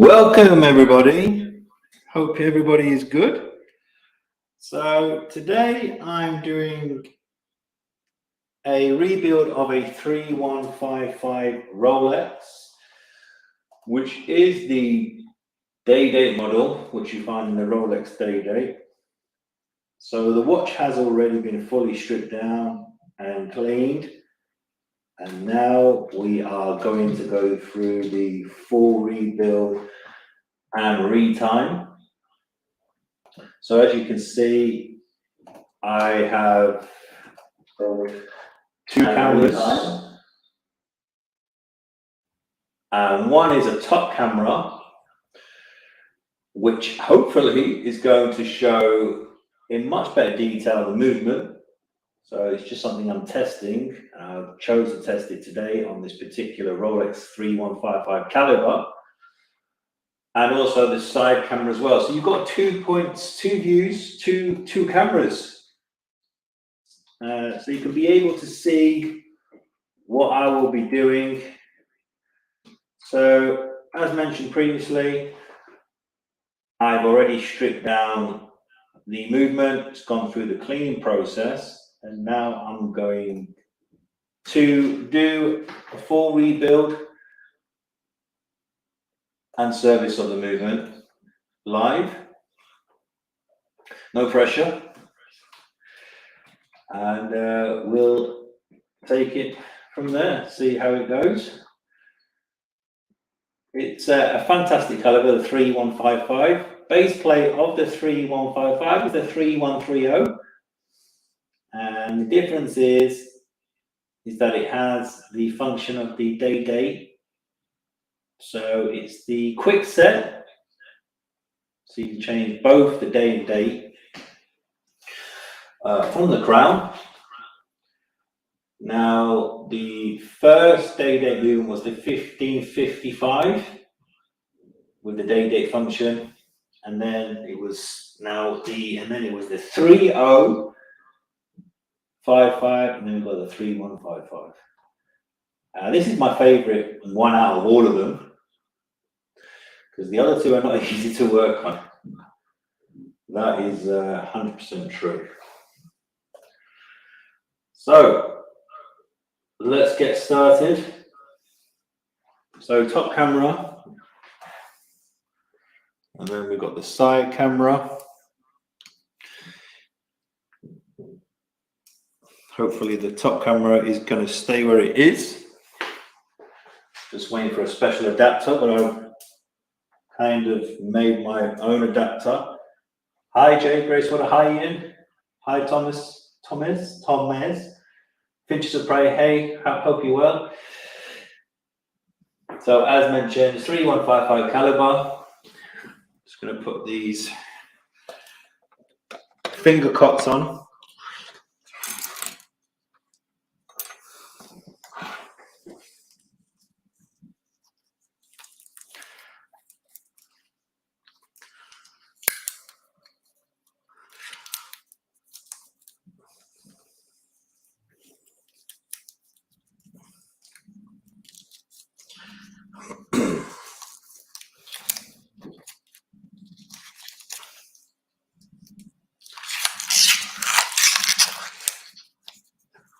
Welcome everybody. Hope everybody is good. So today I'm doing a rebuild of a 3155 Rolex, which is the day-date model, which you find in the Rolex day-date. So the watch has already been fully stripped down and cleaned. And now we are going to go through the full rebuild and retime. So as you can see, I have two cameras, and one is a top camera, which hopefully is going to show in much better detail the movement. So it's just something I'm testing. I chose to test it today on this particular Rolex 3155 caliber, and also the side camera as well. So you've got 2 points, 2 views, two cameras. So you can be able to see what I will be doing. So as mentioned previously, I've already stripped down the movement. It's gone through the cleaning process. And now I'm going to do a full rebuild and service of the movement live. No pressure. And we'll take it from there, see how it goes. It's a fantastic caliber, the 3155. Base plate of the 3155 is the 3130. And the difference is that it has the function of the day-date. So it's the quick set. So you can change both the day and date from the crown. Now, the first day-date movement was the 1555 with the day-date function, and then it was the 3055, and then we've got the 3155. This is my favorite one out of all of them, because the other two are not easy to work on. That is 100% true. So let's get started. So top camera, and then we've got the side camera. Hopefully the top camera is going to stay where it is. Just waiting for a special adapter, but I've kind of made my own adapter. Hi Jay, Grace, what a hi Ian. Hi Thomas. Finches of Prey, hey, hope you're well. So as mentioned, 3155 caliber. Just going to put these finger cots on.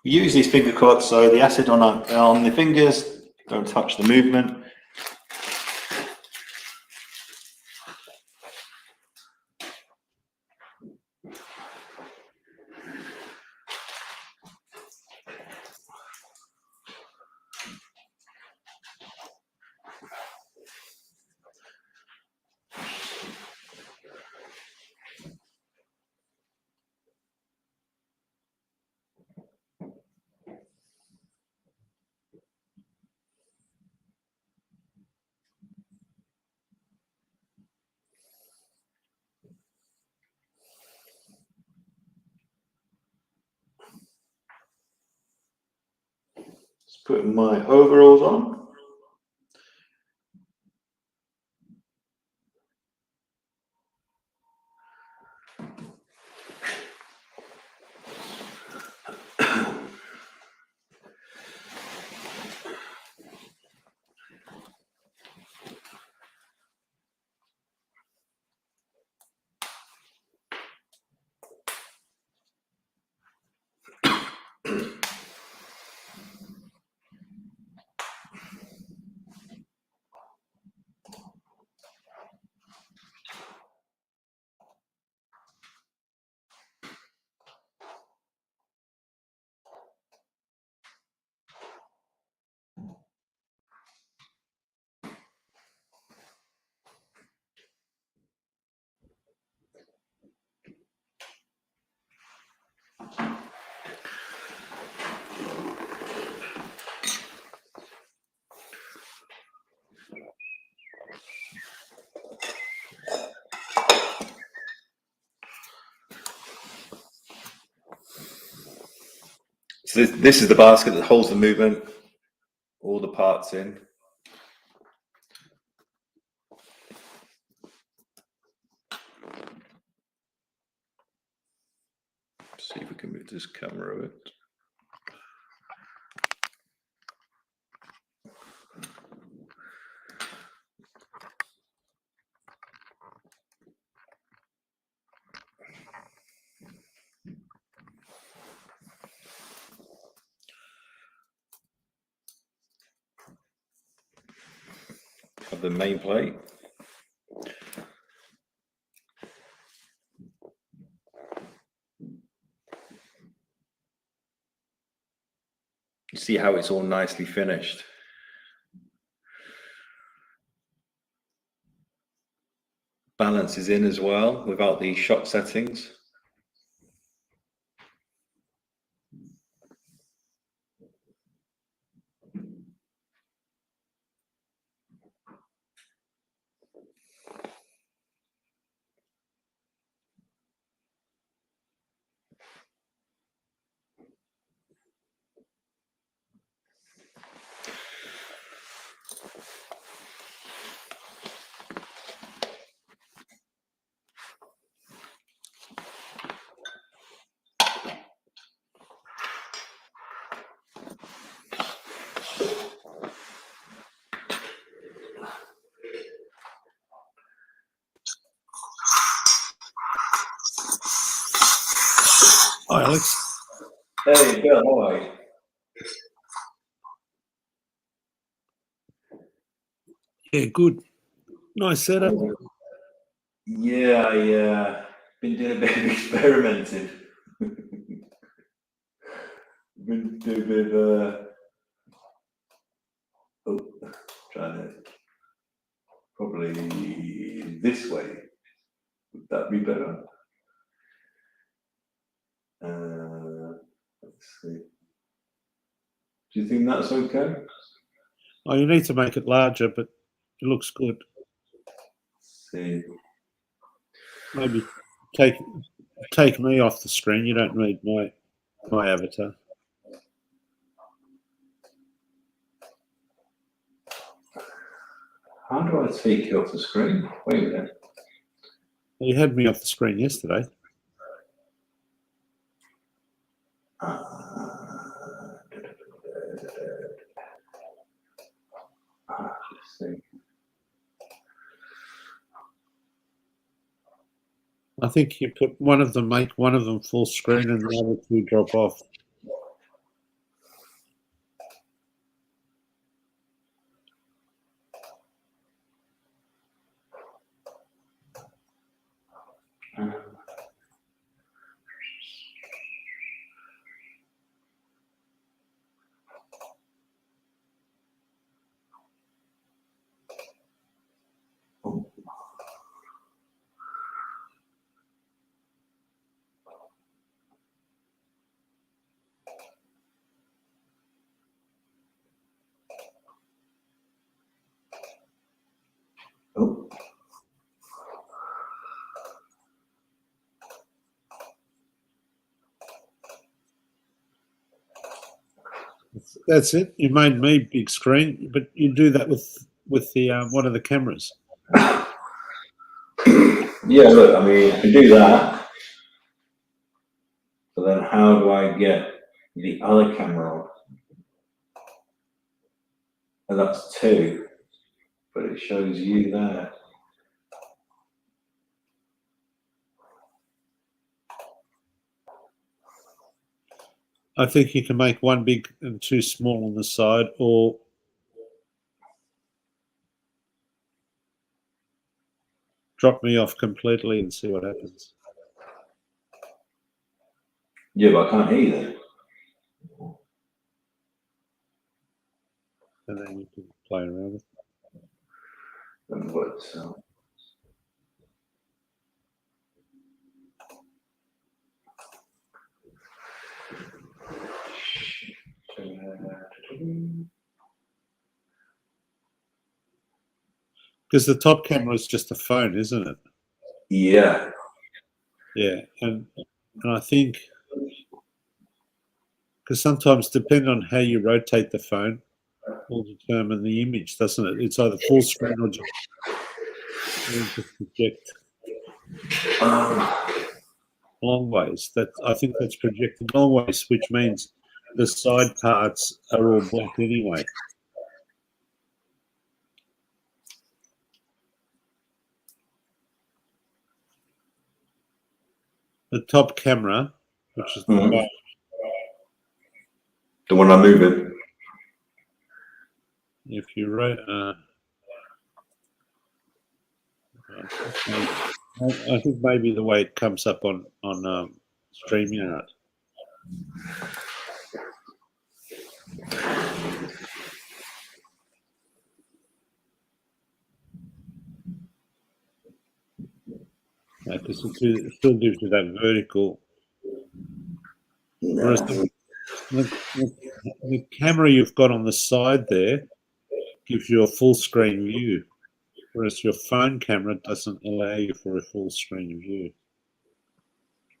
Use these finger cots so the acid on the fingers don't touch the movement. Just putting my overalls on. So this is the basket that holds the movement, all the parts in. See if we can move this camera a bit. Of the main plate. You see how it's all nicely finished. Balance is in as well without the shock settings. Hi, Alex. Hey, Bill, how are you? Yeah, good. Nice setup. Yeah, I been doing a bit of experimenting. Been doing a bit of trying to probably this way. Would that be better? Let's see. Do you think that's okay? Oh, you need to make it larger, but it looks good. Let's see. Maybe take me off the screen. You don't need my avatar. How do I take you off the screen? Wait a minute. You had me off the screen yesterday. Let's see. I think you put make one of them full screen and the other two drop off. Oh. That's it. You made me big screen, but you do that with the one of the cameras. Yeah, look, I mean, I can do that. But then how do I get the other camera on? And that's two, but it shows you there. I think you can make one big and two small on the side, or drop me off completely and see what happens. Yeah, but I can't hear you then. And then you can play around with it. And what, so. Because the top camera is just a phone, isn't it? Yeah. Yeah, and I think because sometimes, depending on how you rotate the phone, will determine the image, doesn't it? It's either full screen or just project long ways. That I think that's projected long ways, which means the side parts are all black anyway. The top camera, which is the one I'm moving. If you write, I think maybe the way it comes up on StreamYard. Because it still gives you that vertical. Whereas the camera you've got on the side there gives you a full screen view, whereas your phone camera doesn't allow you for a full screen view.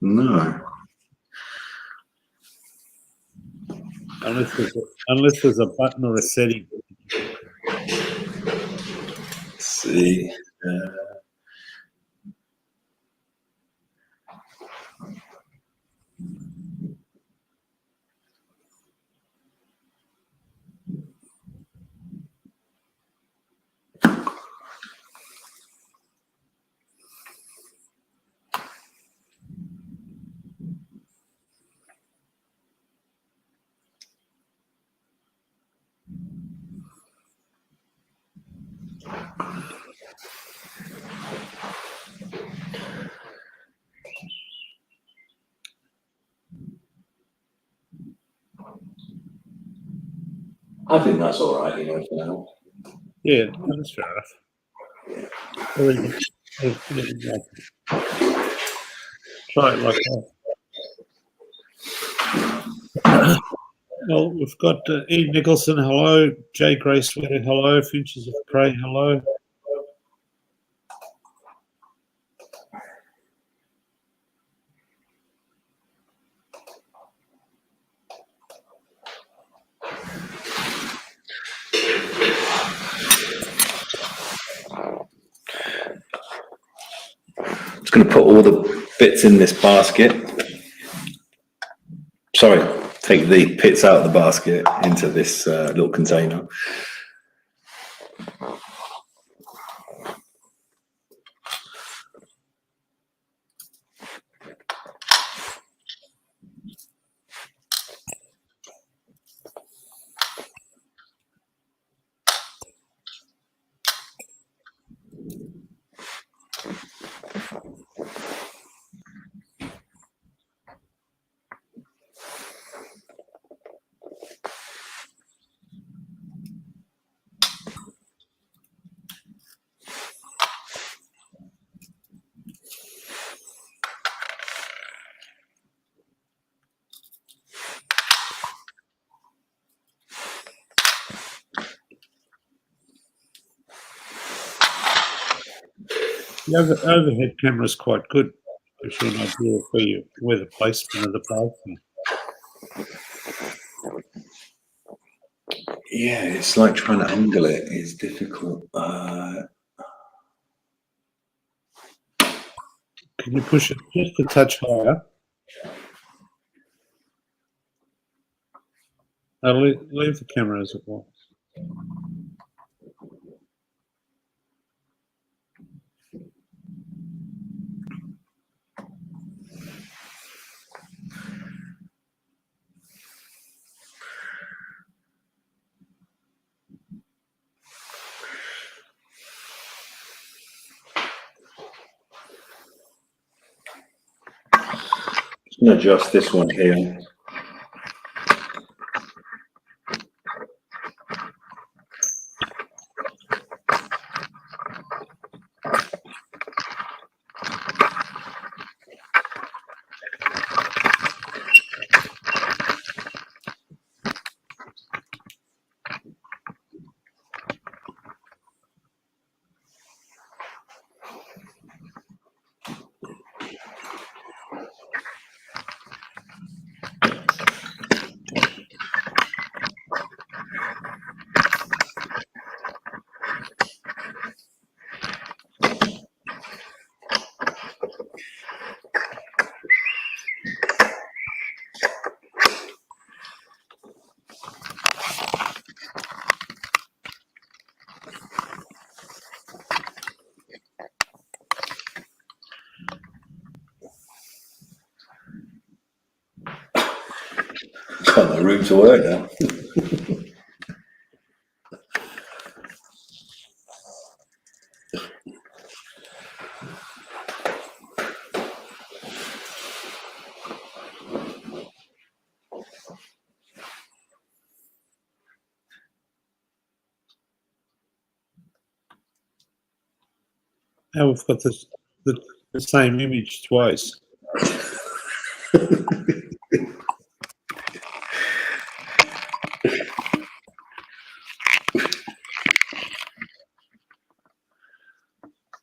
No. Unless there's a button or a setting. Let's see. I think that's all right, for now. Yeah, that's fair enough. Try it like that. Well, we've got Ian Nicholson, hello. J. Gray Sweater, hello. Finches of Prey, hello. Just going to put all the bits in this basket. Sorry, take the bits out of the basket into this little container. The overhead camera is quite good. Gives you an idea of where the placement of the parts are. Yeah, it's like trying to angle it is difficult. Can you push it just a touch higher? Leave the camera as it was. I'm going to adjust this one here. Got no room to work now. Now we've got the same image twice.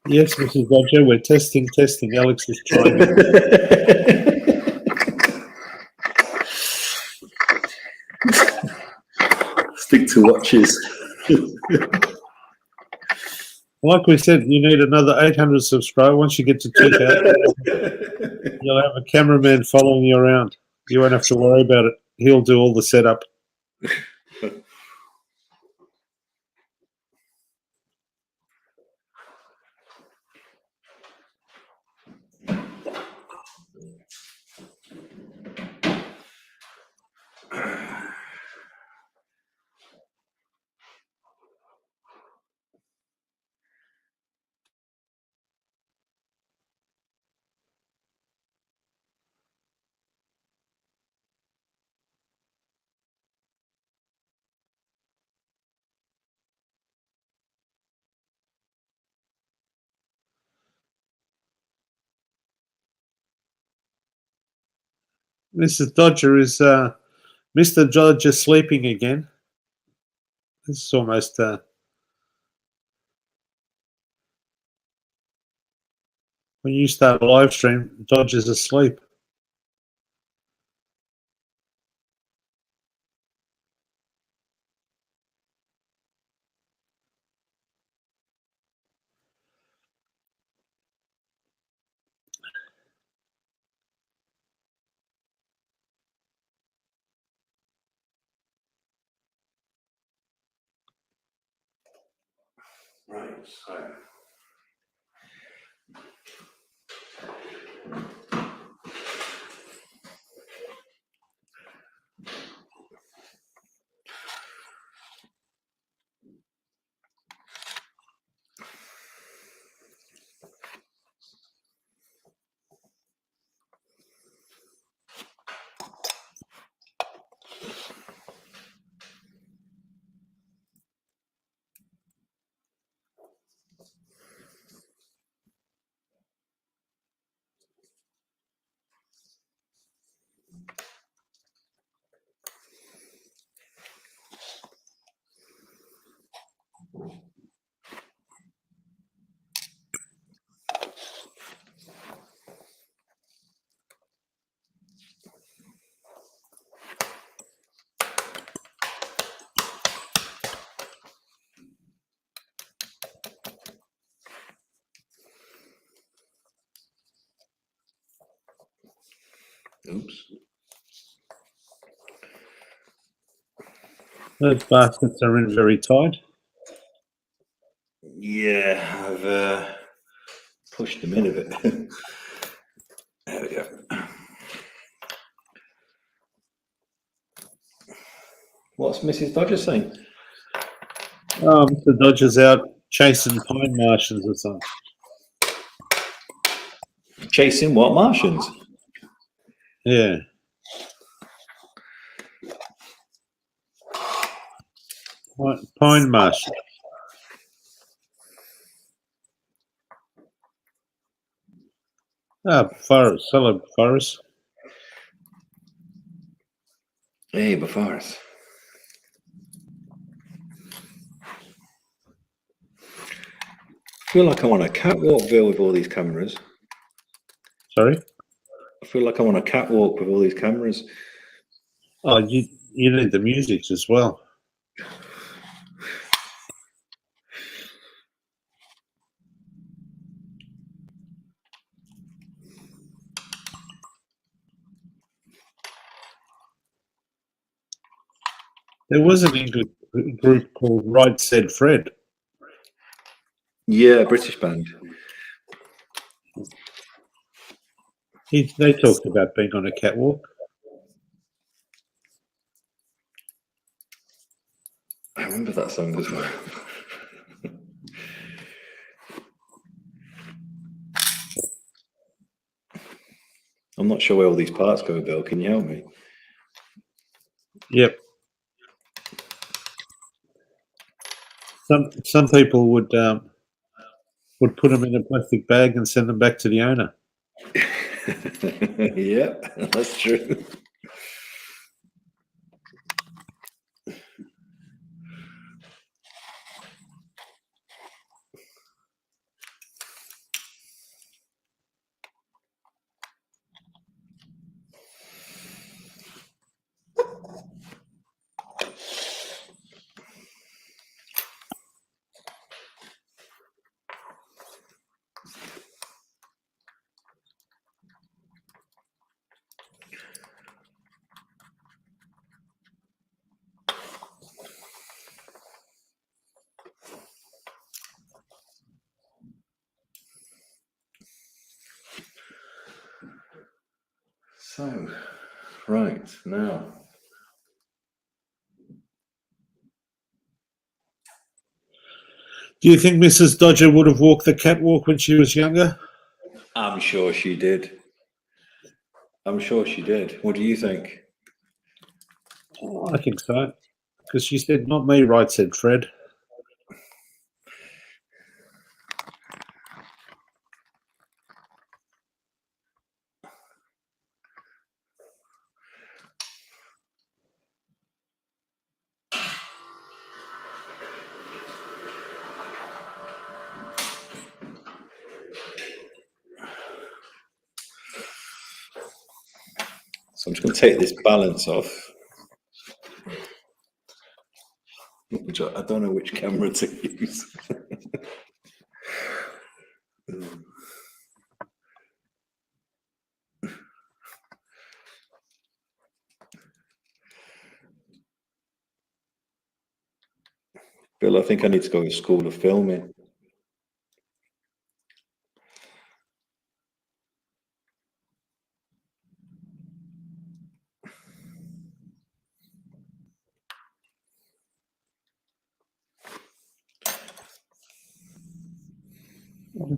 Yes, Mrs. Dodger, we're testing. Alex is trying. Stick to watches. Like we said, you need another 800 subscribers. Once you get to 2,000, you'll have a cameraman following you around. You won't have to worry about it. He'll do all the setup. Mrs. Dodger is Mr. Dodger sleeping again. This is almost when you start a live stream, Dodger's asleep. Right, so. Oops. Those baskets are in very tight. Yeah, I've pushed them in a bit. There we go. What's Mrs. Dodger saying? Mr. Dodger's out chasing pine Martians or something. Chasing what Martians? Yeah. Pine Martian. Forest, hello, Forest. Hey, Bafaris. I feel like I'm on a catwalk, Bill, with all these cameras. Sorry? I feel like I'm on a catwalk with all these cameras. Oh, you need the music as well. There was an English group called Right Said Fred. Yeah, British band. They talked about being on a catwalk. I remember that song as well. I'm not sure where all these parts go, Bill. Can you help me? Yep. Some people would put them in a plastic bag and send them back to the owner. Yep, that's true. So, right, now. Do you think Mrs. Dodger would have walked the catwalk when she was younger? I'm sure she did. I'm sure she did. What do you think? Oh, I think so. Because she said, "Not me, right," said Fred. So I'm just going to take this balance off. Which I don't know which camera to use. Bill, I think I need to go to school of filming.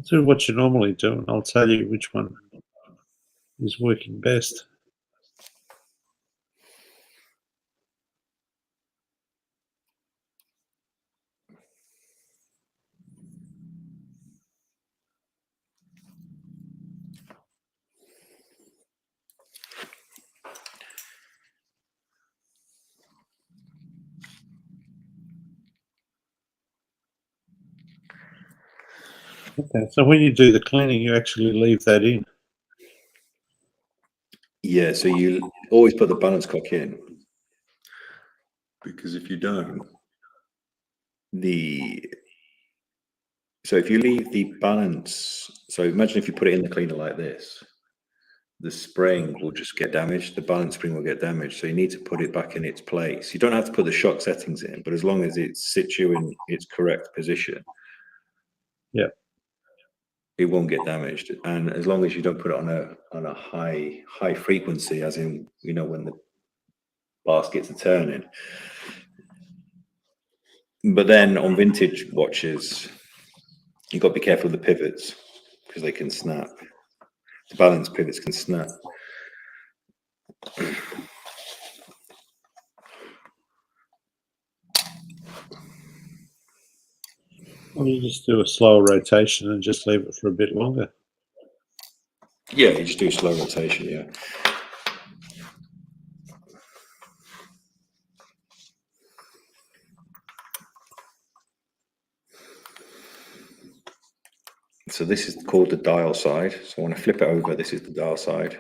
Do what you normally do, and I'll tell you which one is working best. Okay, so when you do the cleaning, you actually leave that in. Yeah, so you always put the balance cock in. Because if you don't, so if you leave the balance, so imagine if you put it in the cleaner like this, the spring will just get damaged, the balance spring will get damaged. So you need to put it back in its place. You don't have to put the shock settings in, but as long as it sits you in its correct position, Yeah. it won't get damaged. And as long as you don't put it on a high frequency, as in, when the baskets are turning. But then on vintage watches, you've got to be careful of the pivots because they can snap. The balance pivots can snap. Or you just do a slower rotation and just leave it for a bit longer. Yeah, you just do slow rotation, yeah. So this is called the dial side. So when I flip it over, this is the dial side.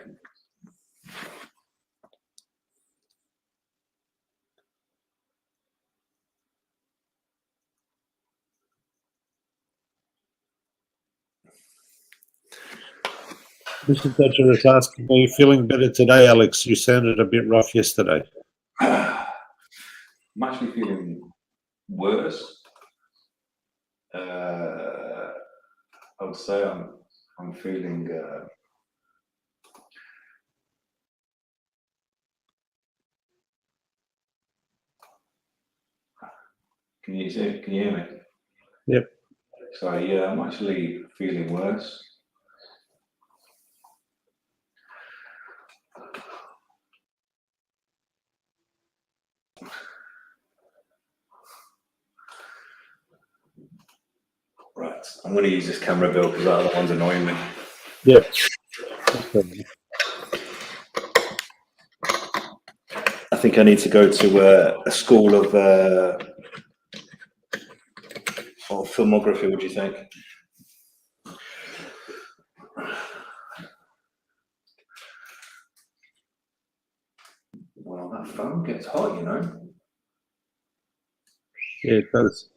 Mr. Dodger is asking, are you feeling better today, Alex? You sounded a bit rough yesterday. I'm actually feeling worse. I would say I'm feeling Can you see? Can you hear me? Yep. So yeah, I'm actually feeling worse. Right, I'm going to use this camera, Bill, because that other one's annoying me. Yep. I think I need to go to a school of filmography. What do you think? Well, that phone gets hot, you know. Yeah, it does.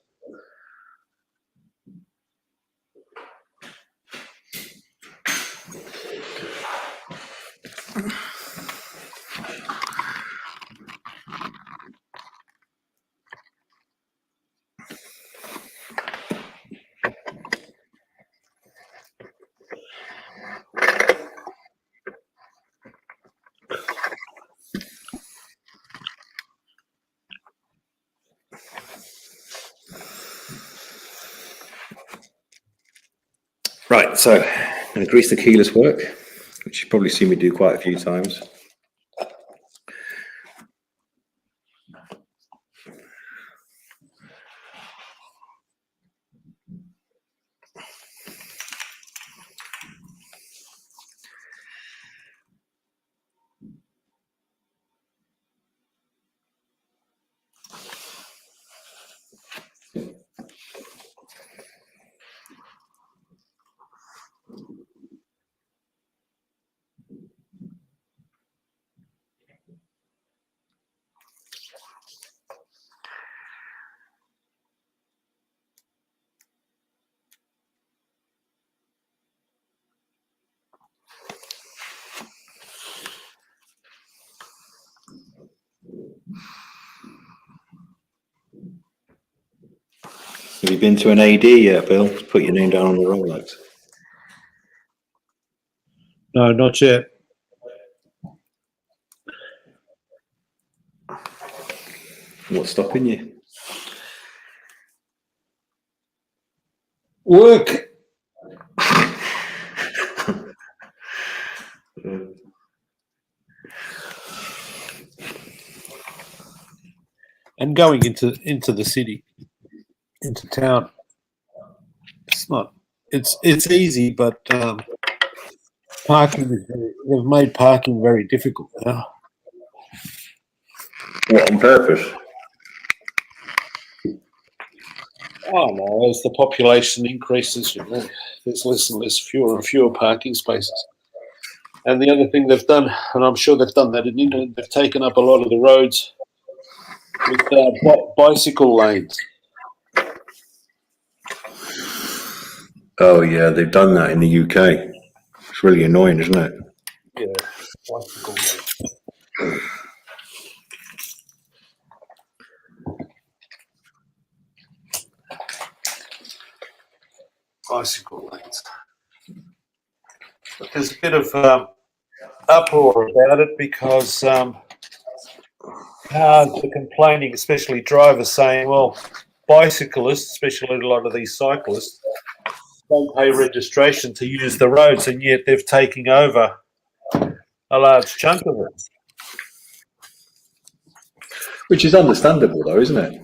Right, so I'm going to grease the keyless work, which you've probably seen me do quite a few times. Have you been to an AD yet, Bill? Put your name down on the Rolex. No, not yet. What's stopping you? Work. And going into the city, into town. It's not. It's easy, but parking is they've made parking very difficult now. What, on purpose? Oh no, as the population increases, you know, there's less and less, fewer and fewer parking spaces. And the other thing they've done, and I'm sure they've done that in England, they've taken up a lot of the roads with bicycle lanes. Oh yeah, they've done that in the UK. It's really annoying, isn't it? Yeah, bicycle lanes. Bicycle lanes. But there's a bit of uproar about it because cars are complaining, especially drivers saying, well, bicyclists, especially a lot of these cyclists, don't pay registration to use the roads, and yet they've taken over a large chunk of it. Which is understandable, though, isn't it?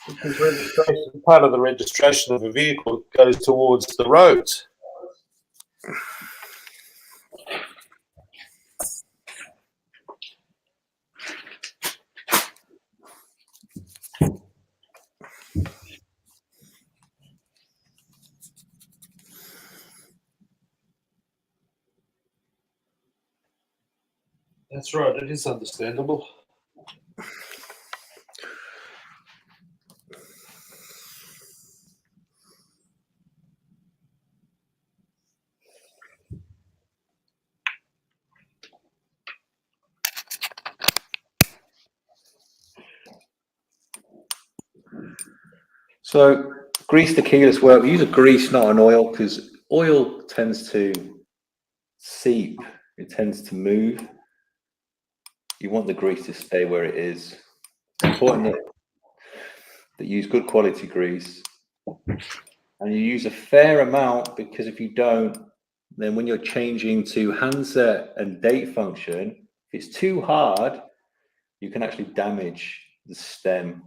Because registration, part of the registration of a vehicle goes towards the roads. That's right, it is understandable. So, grease the keyless work. We use a grease, not an oil, because oil tends to seep. It tends to move. You want the grease to stay where it is. It's important that that use good quality grease, and you use a fair amount, because if you don't, then when you're changing to handset and date function, if it's too hard, you can actually damage the stem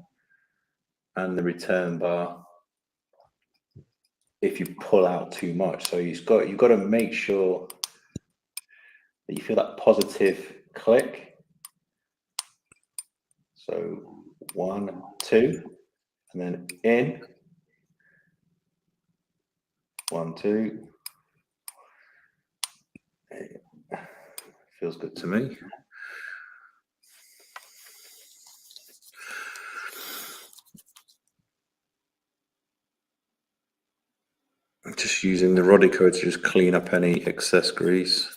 and the return bar if you pull out too much. So you've got to make sure that you feel that positive click. So 1, 2, and then in. 1, 2. Feels good to me. I'm just using the Rodico to just clean up any excess grease.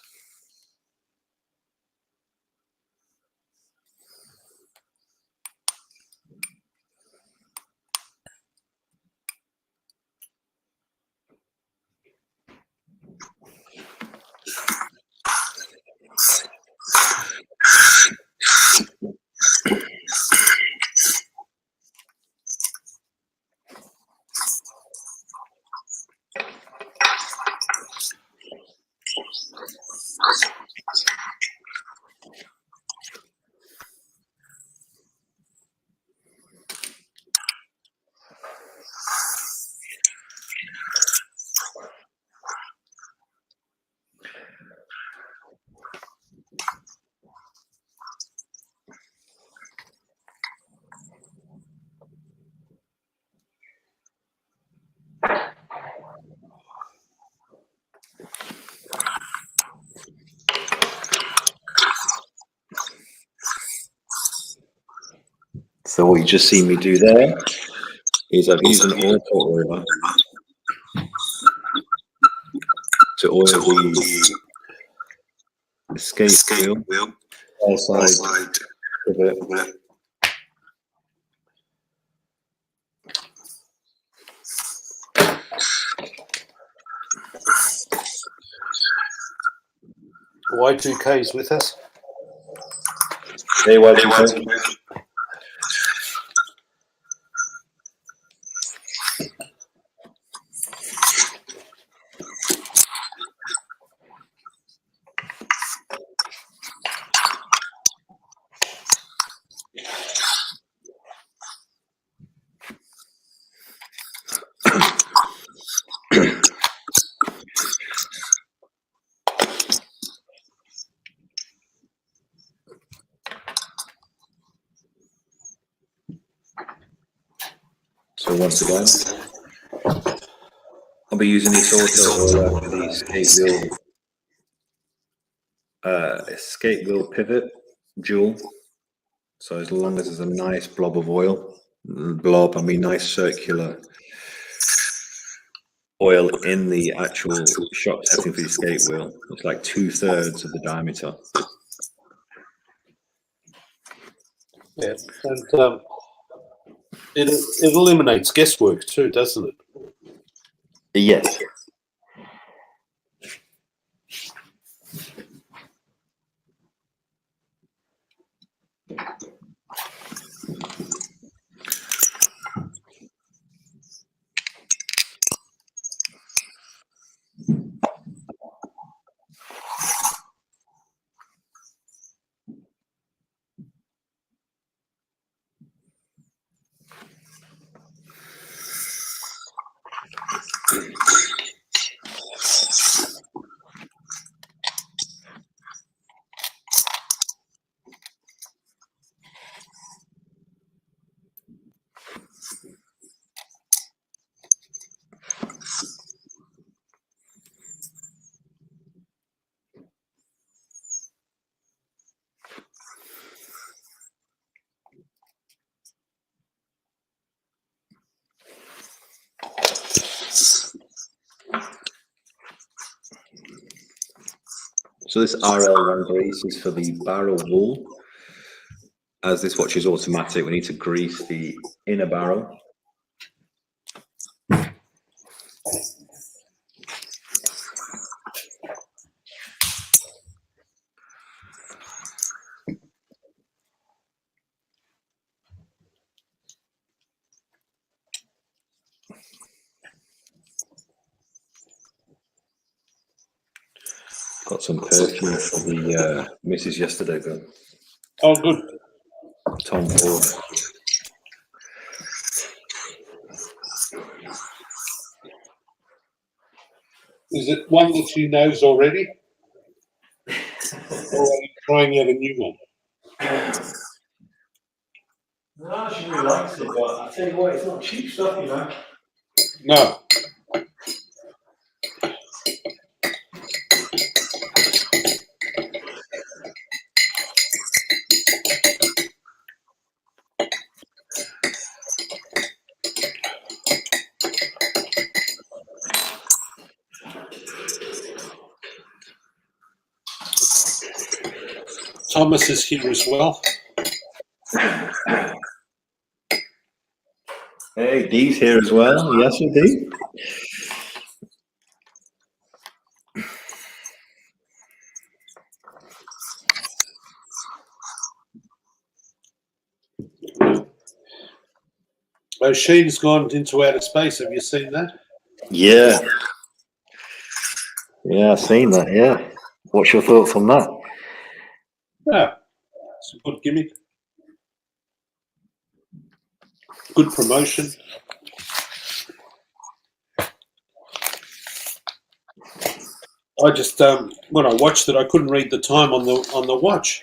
So what you just see me do there is I've used an auto oiler to oil the escape wheel outside of it. Y2K is with us. Hey, Y2K. So once again, I'll be using this auto oiler for the escape wheel pivot jewel. So as long as there's a nice blob of oil, I mean nice circular oil in the actual shock setting for the escape wheel. It's like 2/3 of the diameter. Yeah, and it eliminates guesswork too, doesn't it? Yes. So this RL1 grease is for the barrel wool. As this watch is automatic, we need to grease the inner barrel. Got some perfume for the missus yesterday, but Oh, good. Tom Ford. Is it one that she knows already? Or are you trying out a new one? No, she really likes it, but I tell you what, it's not cheap stuff, you know. No. Thomas is here as well. Hey, Dee's here as well. Yes, Dee. Sheen's gone into outer space. Have you seen that? Yeah. Yeah, I've seen that, yeah. What's your thoughts on that? Yeah. It's a good gimmick. Good promotion. I just when I watched it, I couldn't read the time on the watch.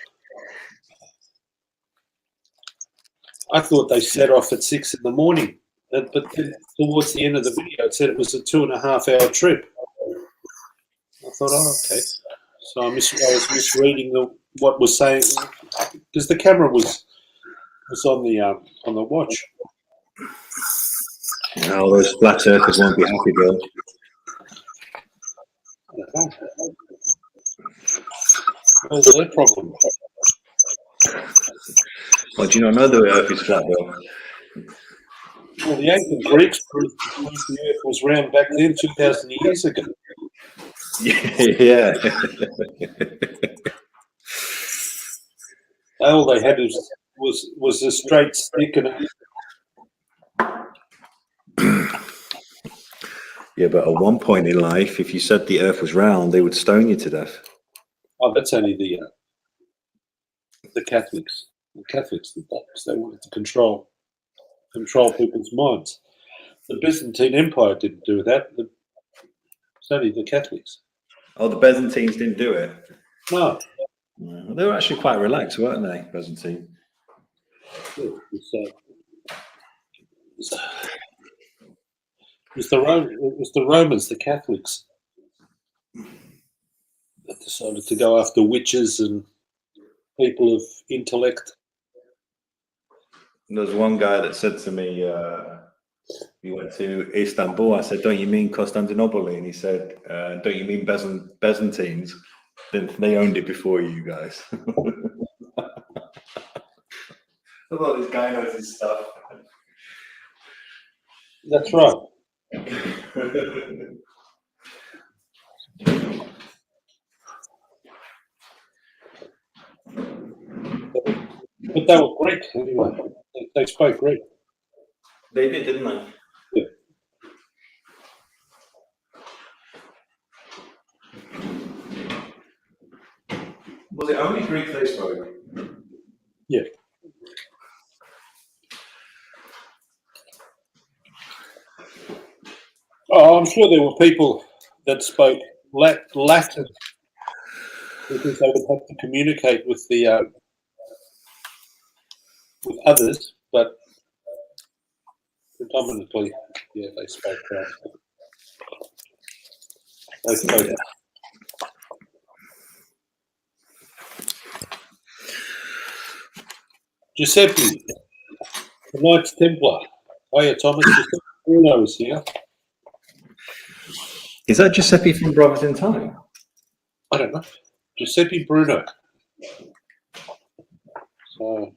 I thought they set off at 6 in the morning, but then towards the end of the video, it said it was a 2.5 hour trip. I thought, oh, okay. So I was misreading what was saying because the camera was on the watch. All those flat earthers won't be happy, Bill. Well, their problem. Well, do you not know the earth is flat, Bill? Well, the ancient Greeks proved the Earth was round back then, 2,000 years ago. Yeah. All they had was a straight stick and Yeah, but at one point in life, if you said the earth was round, they would stone you to death. oh, that's only the Catholics. The Catholics did that because they wanted to control people's minds. The Byzantine Empire didn't do that. It's only the Catholics. Oh, the Byzantines didn't do it? No. They were actually quite relaxed, weren't they, Byzantine? It was the Romans, the Catholics, that decided to go after witches and people of intellect. There's one guy that said to me, he went to Istanbul. I said, "Don't you mean Constantinople?" And he said, "Don't you mean Byzantines? Then they owned it before you guys." I thought this guy knows his stuff. That's right. But they were Greek anyway. They spoke Greek. They did, didn't they? Yeah. Was it only Greek they spoke? Yeah. Oh, I'm sure there were people that spoke Latin because they would have to communicate with the with others, but predominantly, yeah, they spoke. They spoke. Giuseppe, the Knights Templar. Hiya, Thomas. Giuseppe Bruno is here. Is that Giuseppe from Brothers in Time? I don't know. Giuseppe Bruno. So.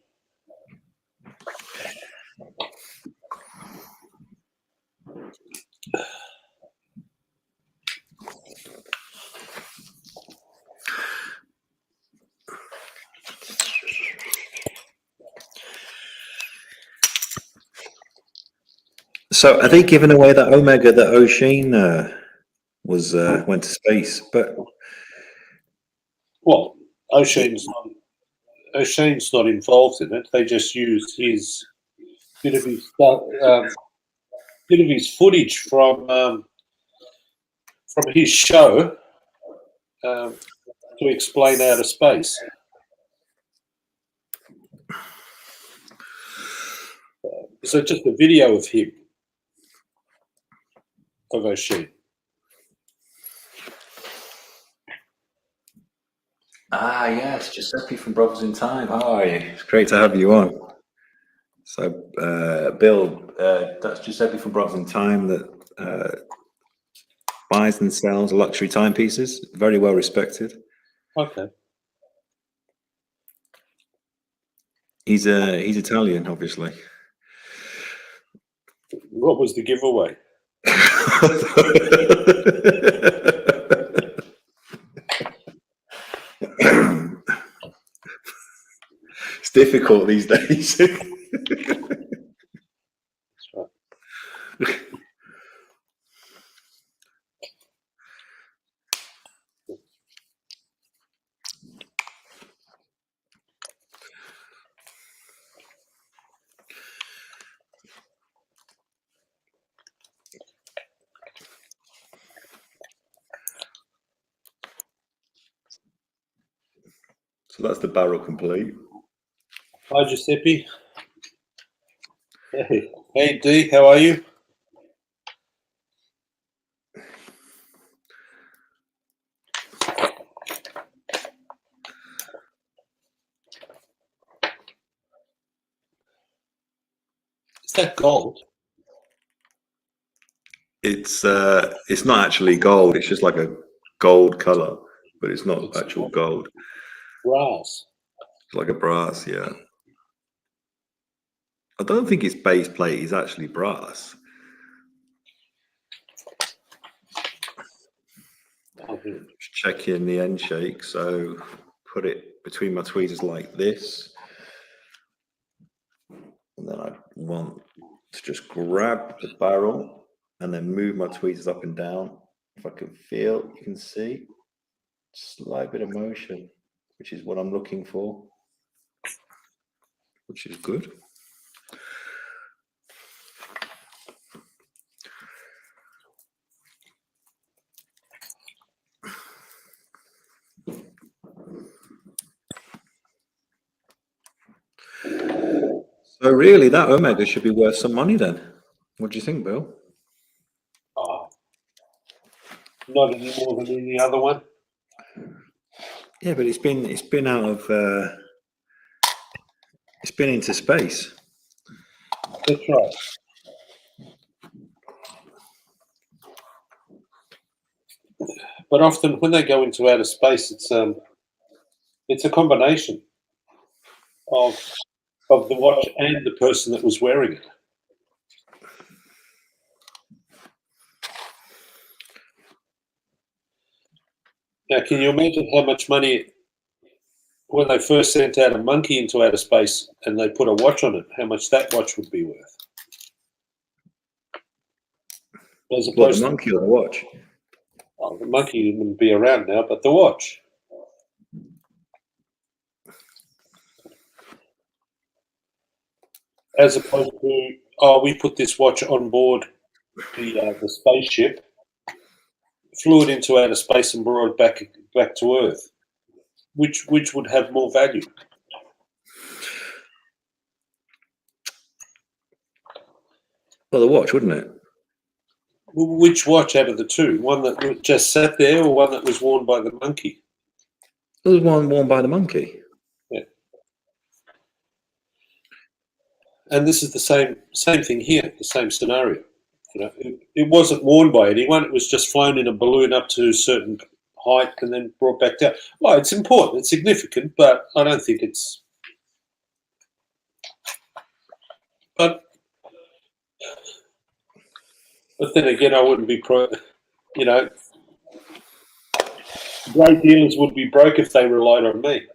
So are they giving away that Omega that O'Shane went to space? But Well, O'Shea's not involved in it. They just used his bit of his stuff, bit of his footage from his show to explain outer space. So just a video of him, of O'Shea. Ah, yes, Giuseppe from Brothers in Time. Hi, it's great to have you on. So, Bill, that's Giuseppe from Brothers in Time that buys and sells luxury timepieces. Very well respected. Okay. He's Italian, obviously. What was the giveaway? It's difficult these days. That's right. So that's the barrel complete. Hi, Giuseppe. Hey, D, how are you? Is that gold? It's not actually gold. It's just like a gold color, but it's not actual gold. Brass. It's like a brass, yeah. I don't think it's base plate. It's actually brass. Just checking the end shake. So put it between my tweezers like this. And then I want to just grab the barrel and then move my tweezers up and down. If I can feel, you can see slight bit of motion, which is what I'm looking for, which is good. So really, that Omega should be worth some money then. What do you think, Bill? Not any more than any other one. Yeah, but it's been out of it's been into space. That's right. But often when they go into outer space, it's a combination of the watch and the person that was wearing it. Now, can you imagine how much money, when they first sent out a monkey into outer space and they put a watch on it, how much that watch would be worth? As What, opposed the monkey or the watch? to, the monkey wouldn't be around now, but the watch. As opposed to, we put this watch on board the spaceship, flew it into outer space and brought it back to Earth. Which would have more value? Well, the watch, wouldn't it? Which watch out of the two? One that just sat there, or one that was worn by the monkey? It was one worn by the monkey. Yeah. And this is the same thing here, the same scenario. You know, it wasn't worn by anyone. It was just flown in a balloon up to a certain height and then brought back down. Well, it's important, it's significant, but I don't think it's. But then again, I wouldn't be great dealers would be broke if they relied on me.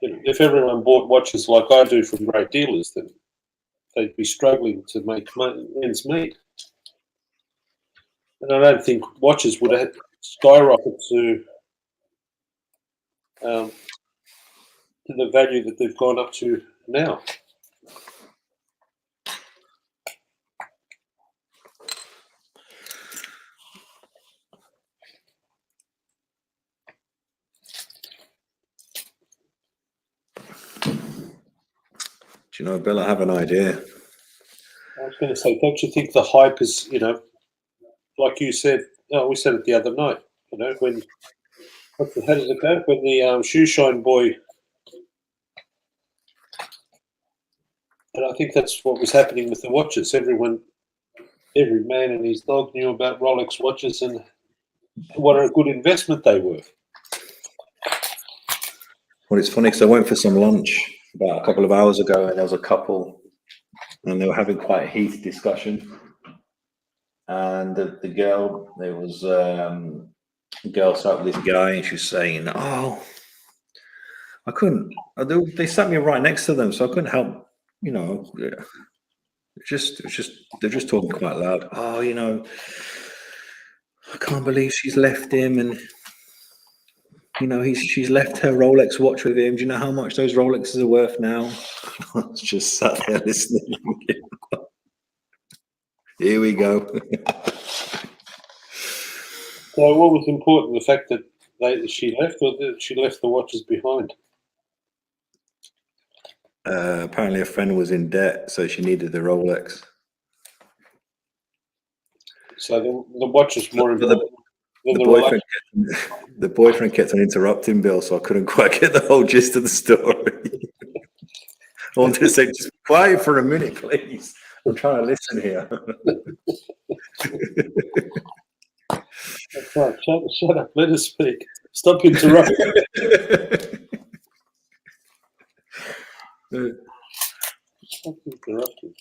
If everyone bought watches like I do from great dealers, then they'd be struggling to make ends meet. And I don't think watches would have skyrocketed to the value that they've gone up to now. Do you know, Bill, I have an idea. I was going to say, don't you think the hype is, like you said, we said it the other night, when, how does it go? When the shoe shine boy, and I think that's what was happening with the watches. Every man and his dog knew about Rolex watches and what a good investment they were. Well, it's funny because I went for some lunch about a couple of hours ago, and there was a couple, and they were having quite a heated discussion. And the girl, there was a girl sat with this guy, and she was saying, "Oh, I couldn't." They sat me right next to them, so I couldn't help. It's just they're just talking quite loud. Oh, I can't believe she's left him, and she's left her Rolex watch with him. Do you know how much those Rolexes are worth now? I was just sat there listening. Here we go. So what was important, the fact that she left, or that she left the watches behind? Apparently a friend was in debt, so she needed the Rolex. So the watch was more important than the boyfriend kept on interrupting Bill, so I couldn't quite get the whole gist of the story. I wanted to say, just be quiet for a minute, please. I'm trying to listen here. That's right. Shut up. Let us speak. Stop interrupting. Stop interrupting.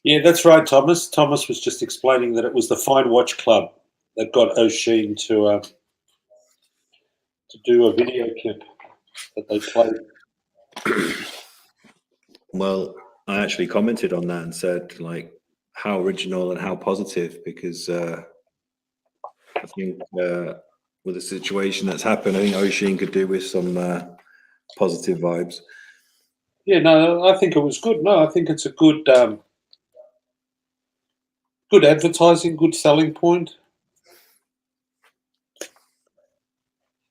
Yeah, that's right, Thomas. Thomas was just explaining that it was the Fine Watch Club that got O'Sheen to do a video clip that they played. Well, I actually commented on that and said, like, how original and how positive, because I think with the situation that's happened, I think O'Sheen could do with some positive vibes. Yeah, no, I think it was good. No, I think it's a good good advertising, good selling point.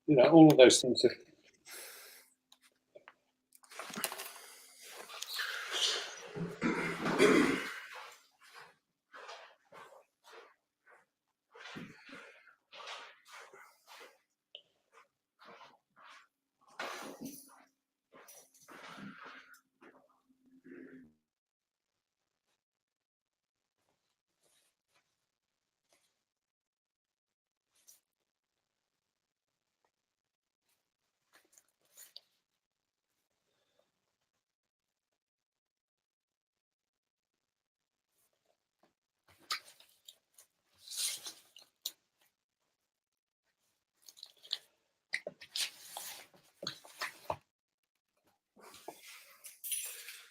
All of those things.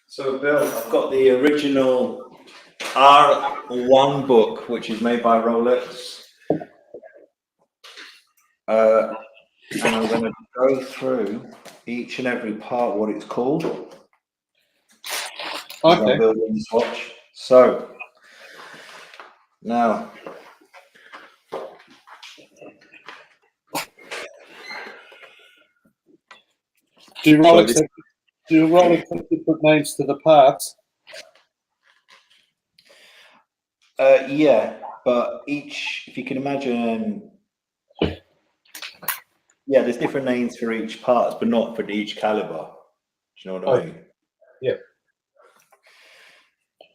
So, Bill, I've got the original R1 book, which is made by Rolex. And I'm going to go through each and every part, what it's called. Okay. I'm building this watch. So, now, Do Rolex have different names to the parts? yeah, but each, if you can imagine, yeah, there's different names for each part, but not for each caliber. Do you know what I mean? Yeah.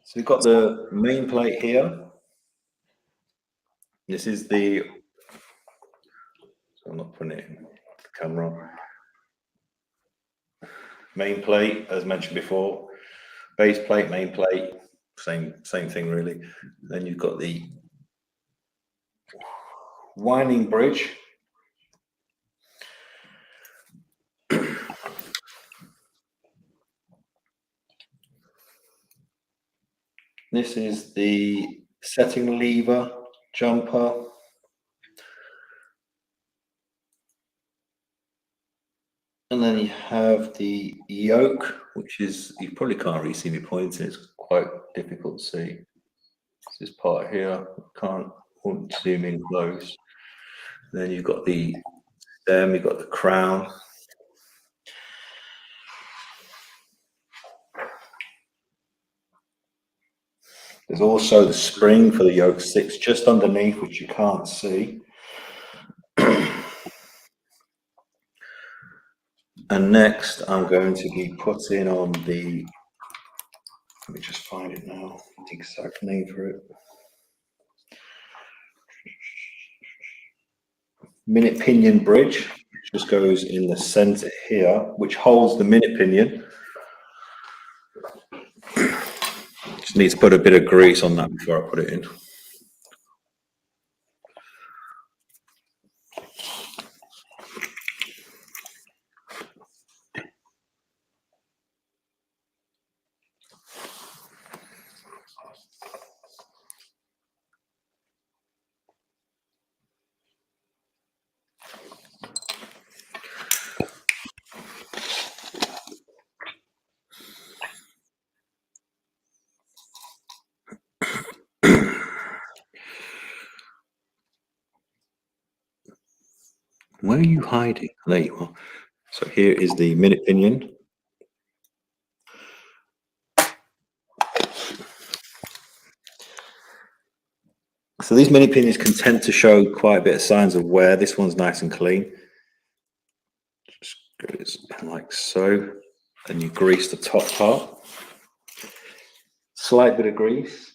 So we've got the main plate here. This is the, so I'm not putting it in the camera. main plate, as mentioned before. Base plate, main plate, same thing really. Then you've got the winding bridge. This is the setting lever, jumper. And then you have the yoke, which is, you probably can't really see me pointing, it's quite difficult to see. This part here, won't zoom in close. Then you've got the stem, you've got the crown. There's also the spring for the yoke sits just underneath, which you can't see. And next, I'm going to be putting on the, let me just find it now, the exact name for it. Minute pinion bridge, which just goes in the center here, which holds the minute pinion. Just need to put a bit of grease on that before I put it in. Where are you hiding? There you are. So here is the minute pinion. So these minute pinions can tend to show quite a bit of signs of wear. This one's nice and clean. Just goes like so. Then you grease the top part. Slight bit of grease.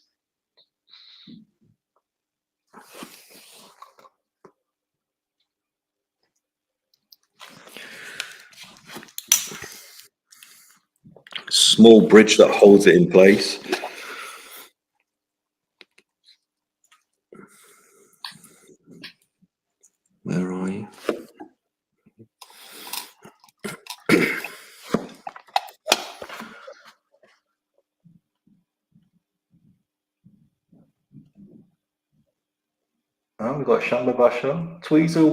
Small bridge that holds it in place. Where are you? Oh, we've got Shambhabasha. Tweezer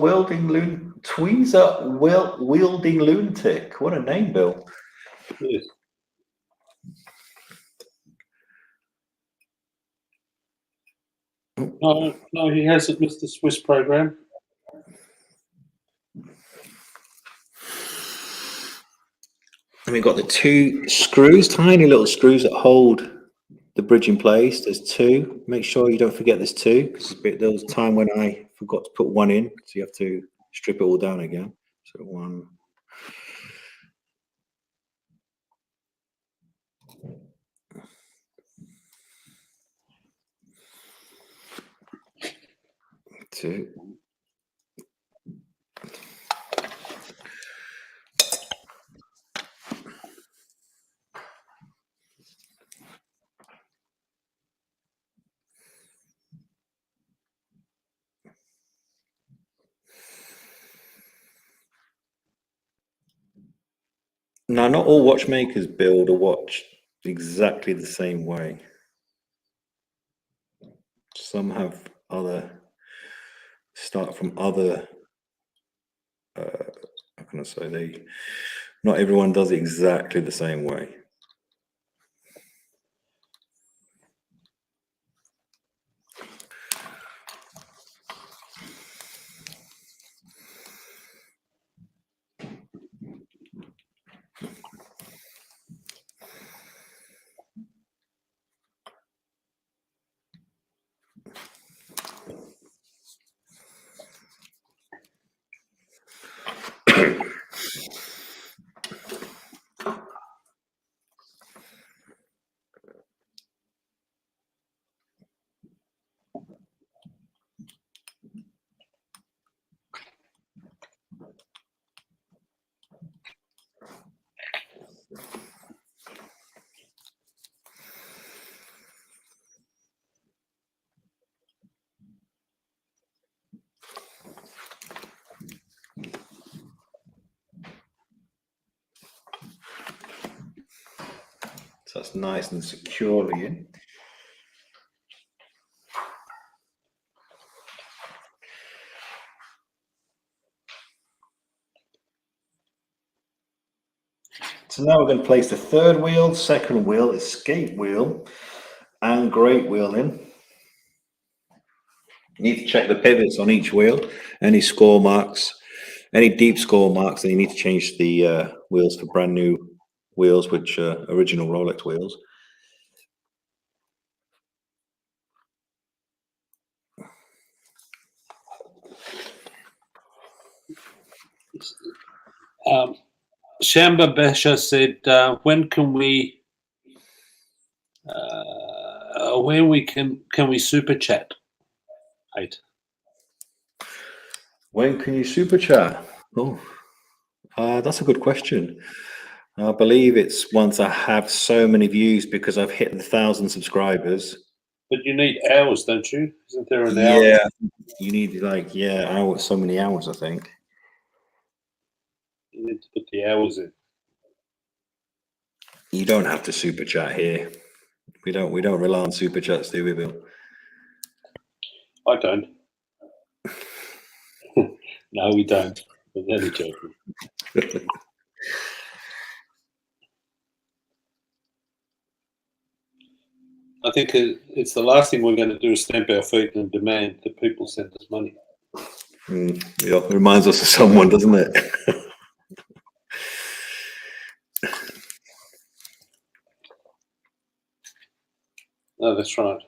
wielding lunatic. What a name, Bill. Yes. No, he hasn't missed the Swiss program. And we've got the two screws, tiny little screws that hold the bridge in place. There's two. Make sure you don't forget there's two, because there was a time when I forgot to put one in, so you have to strip it all down again. So one. Two. Now, not all watchmakers build a watch exactly the same way. Some have start from other, how can I say, not everyone does it exactly the same way. So that's nice and securely in. So now we're going to place the third wheel, second wheel, escape wheel, and great wheel in. You need to check the pivots on each wheel, any score marks, any deep score marks, then you need to change the wheels for brand new wheels, which are original Rolex wheels. Shamba Besha said, when can we super chat? 8. When can you super chat? Oh, that's a good question. I believe it's once I have so many views because I've hit 1,000 subscribers. But you need hours, don't you? Isn't there an hour? Yeah, you need like hours, so many hours, I think. You need to put the hours in. You don't have to super chat here. We don't rely on super chats, do we, Bill? I don't. No, we don't. I'm only joking. I think it's the last thing we're going to do is stamp our feet and demand that people send us money. Yeah, it reminds us of someone, doesn't it? No, that's right.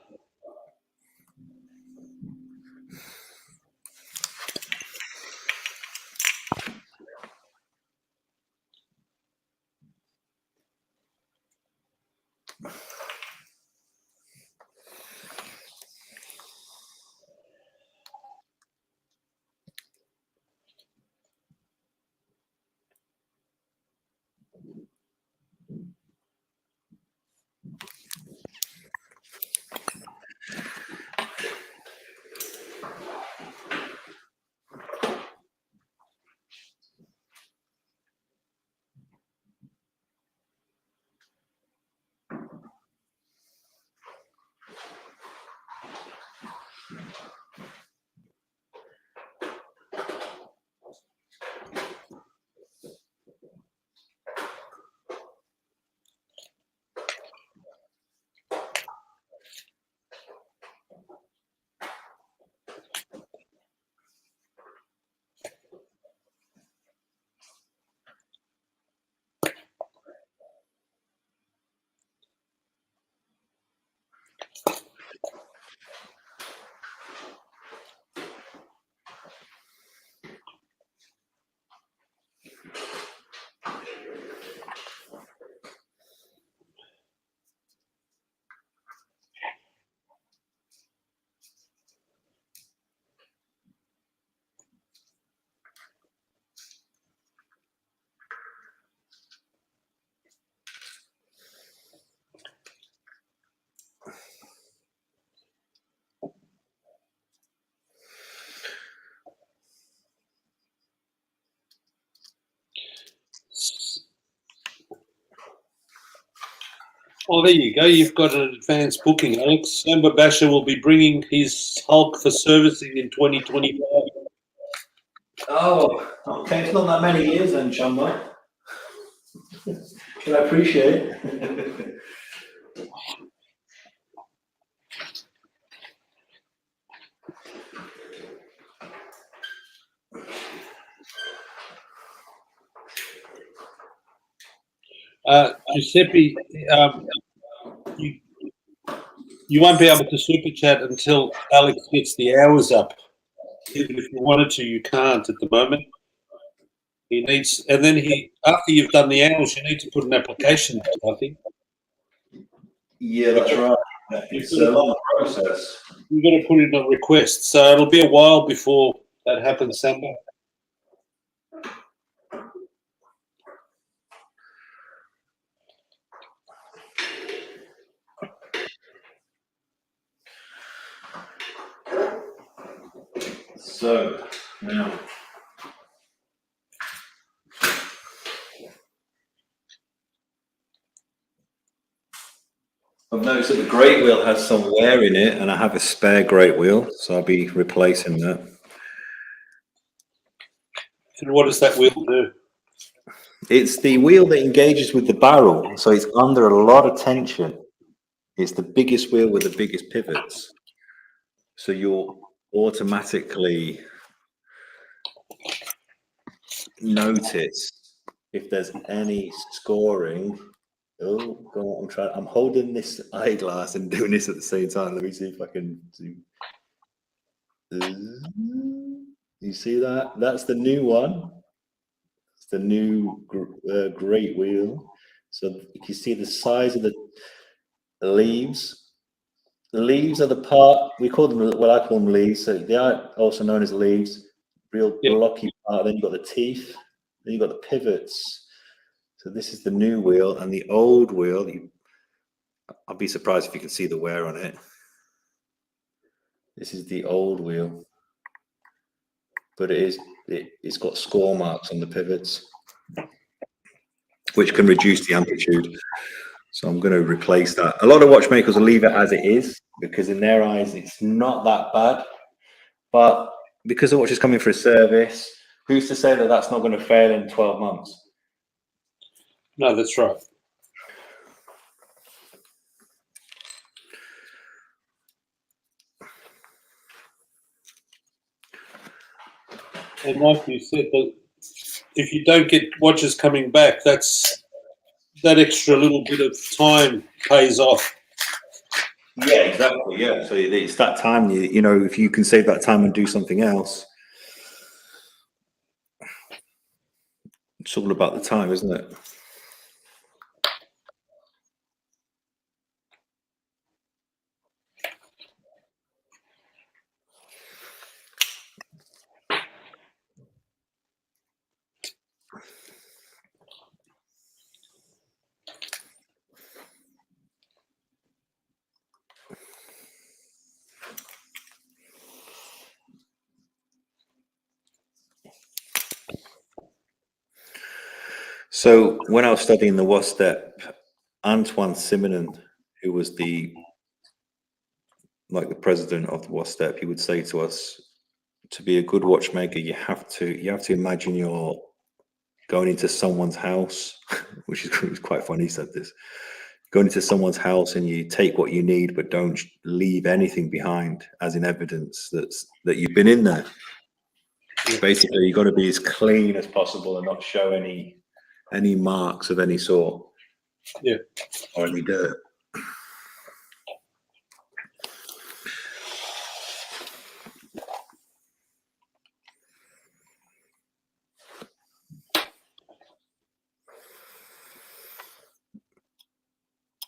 Oh, there you go. You've got an advanced booking, Alex. Samba Basha will be bringing his Hulk for servicing in 2025. Oh, okay. It's not that many years then, Chamba. But I appreciate it. Giuseppe, you won't be able to super chat until Alex gets the hours up. Even if you wanted to, you can't at the moment. He needs, and then after you've done the hours, you need to put an application, I think. Yeah, that's right. It's a long process. You've got to put in a request, so it'll be a while before that happens, Samba. So now, I've noticed that the great wheel has some wear in it, and I have a spare great wheel, so I'll be replacing that. And what does that wheel do? It's the wheel that engages with the barrel, so it's under a lot of tension. It's the biggest wheel with the biggest pivots, so you'll automatically notice if there's any scoring. Oh, go on, I'm holding this eyeglass and doing this at the same time. Let me see if I can zoom. You see that? That's the new one. It's the new great wheel. So you can see the size of the leaves. The leaves are the part, we call them, well, I call them leaves. So they are also known as leaves. Real blocky part. Then you've got the teeth. Then you've got the pivots. So this is the new wheel, and the old wheel, I'll be surprised if you can see the wear on it. This is the old wheel, but it's got score marks on the pivots, which can reduce the amplitude. So I'm going to replace that. A lot of watchmakers will leave it as it is because in their eyes it's not that bad, but because the watch is coming for a service, who's to say that that's not going to fail in 12 months? No, that's right. And like you said, that if you don't get watches coming back, that extra little bit of time pays off. Yeah, exactly. Yeah. So it's that time, you know, if you can save that time and do something else, it's all about the time, isn't it? So when I was studying the WASTEP, Antoine Simonin, who was the president of the WASTEP, he would say to us, to be a good watchmaker, you have to imagine you're going into someone's house, which is quite funny. He said this, going into someone's house and you take what you need, but don't leave anything behind as in evidence that you've been in there. Basically, you've got to be as clean as possible and not show any marks of any sort. Yeah. Or any dirt.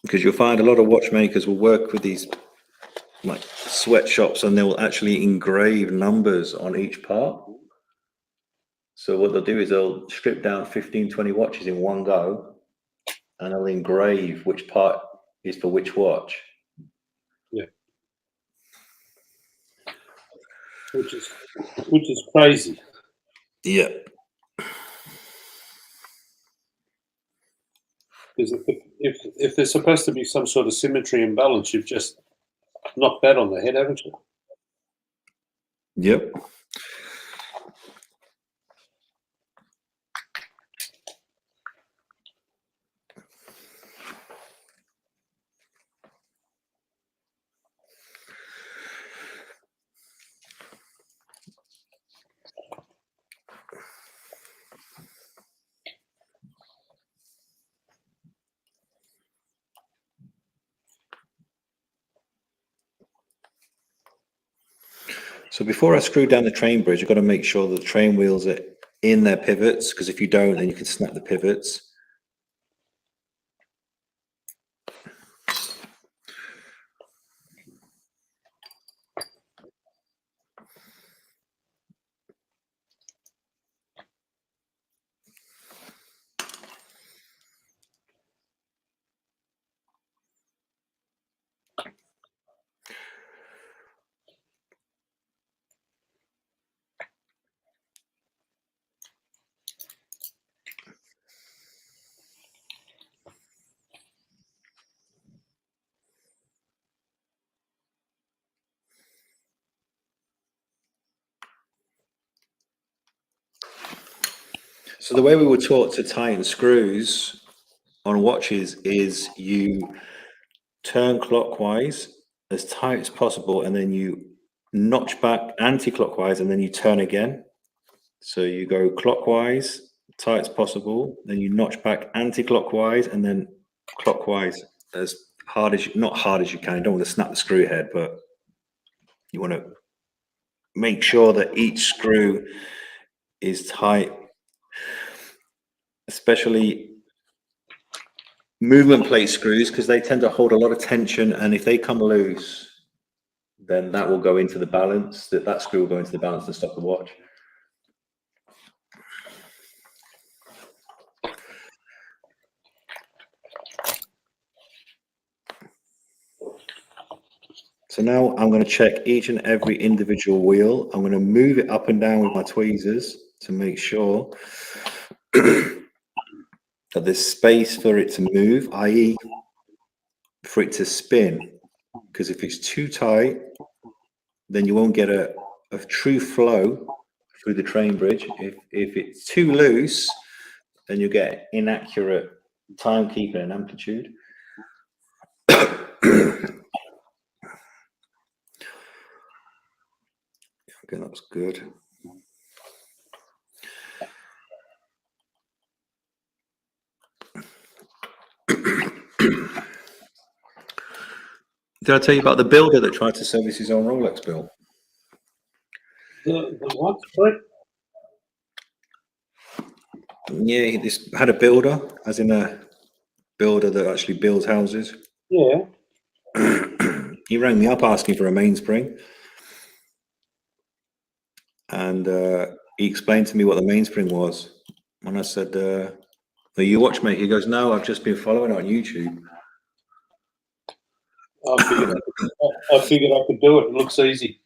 Because you'll find a lot of watchmakers will work with these like sweatshops and they'll actually engrave numbers on each part. So what they'll do is they'll strip down 15, 20 watches in one go and they'll engrave which part is for which watch. Yeah. Which is crazy. Yeah. Because if there's supposed to be some sort of symmetry and balance, you've just knocked that on the head, haven't you? Yep. So before I screw down the train bridge, I've got to make sure that the train wheels are in their pivots, because if you don't, then you can snap the pivots. So the way we were taught to tighten screws on watches is you turn clockwise as tight as possible, and then you notch back anti-clockwise, and then you turn again. So you go clockwise, tight as possible, then you notch back anti-clockwise, and then clockwise as hard as not hard as you can. You don't want to snap the screw head, but you want to make sure that each screw is tight, especially movement plate screws, because they tend to hold a lot of tension, and if they come loose, then that will go into the balance. That screw will go into the balance and stop the watch. So now I'm going to check each and every individual wheel. I'm going to move it up and down with my tweezers to make sure that there's space for it to move, i.e. for it to spin. Because if it's too tight, then you won't get a true flow through the train bridge. If it's too loose, then you get inaccurate timekeeping and amplitude. Okay, that's good. Did I tell you about the builder that tried to service his own Rolex, Bill? The what? Sorry? Yeah, he just had a builder, as in a builder that actually builds houses. Yeah. He rang me up asking for a mainspring, and he explained to me what the mainspring was. And I said, "Are you a watchmaker?" He goes, "No, I've just been following it on YouTube." I figured I could do it. It looks easy.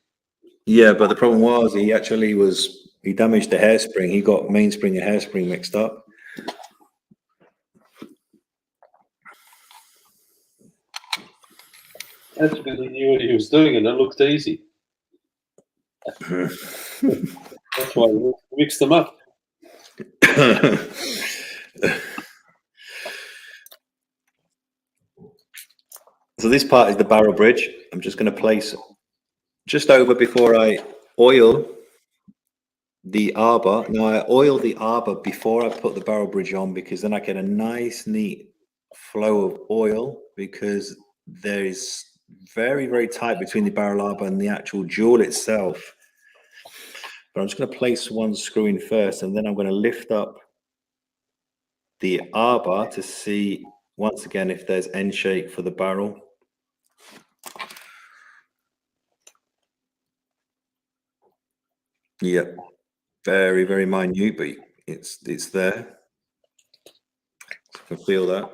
Yeah, but the problem was he damaged the hairspring. He got mainspring and hairspring mixed up. That's because he knew what he was doing, and it looked easy. That's why we mixed them up. So this part is the barrel bridge. I'm just going to place just over before I oil the arbor. Now I oil the arbor before I put the barrel bridge on, because then I get a nice neat flow of oil, because there is very, very tight between the barrel arbor and the actual jewel itself. But I'm just going to place one screw in first, and then I'm going to lift up the arbor to see once again if there's end shake for the barrel. Yep, very, very minute, but it's there. So I can feel that.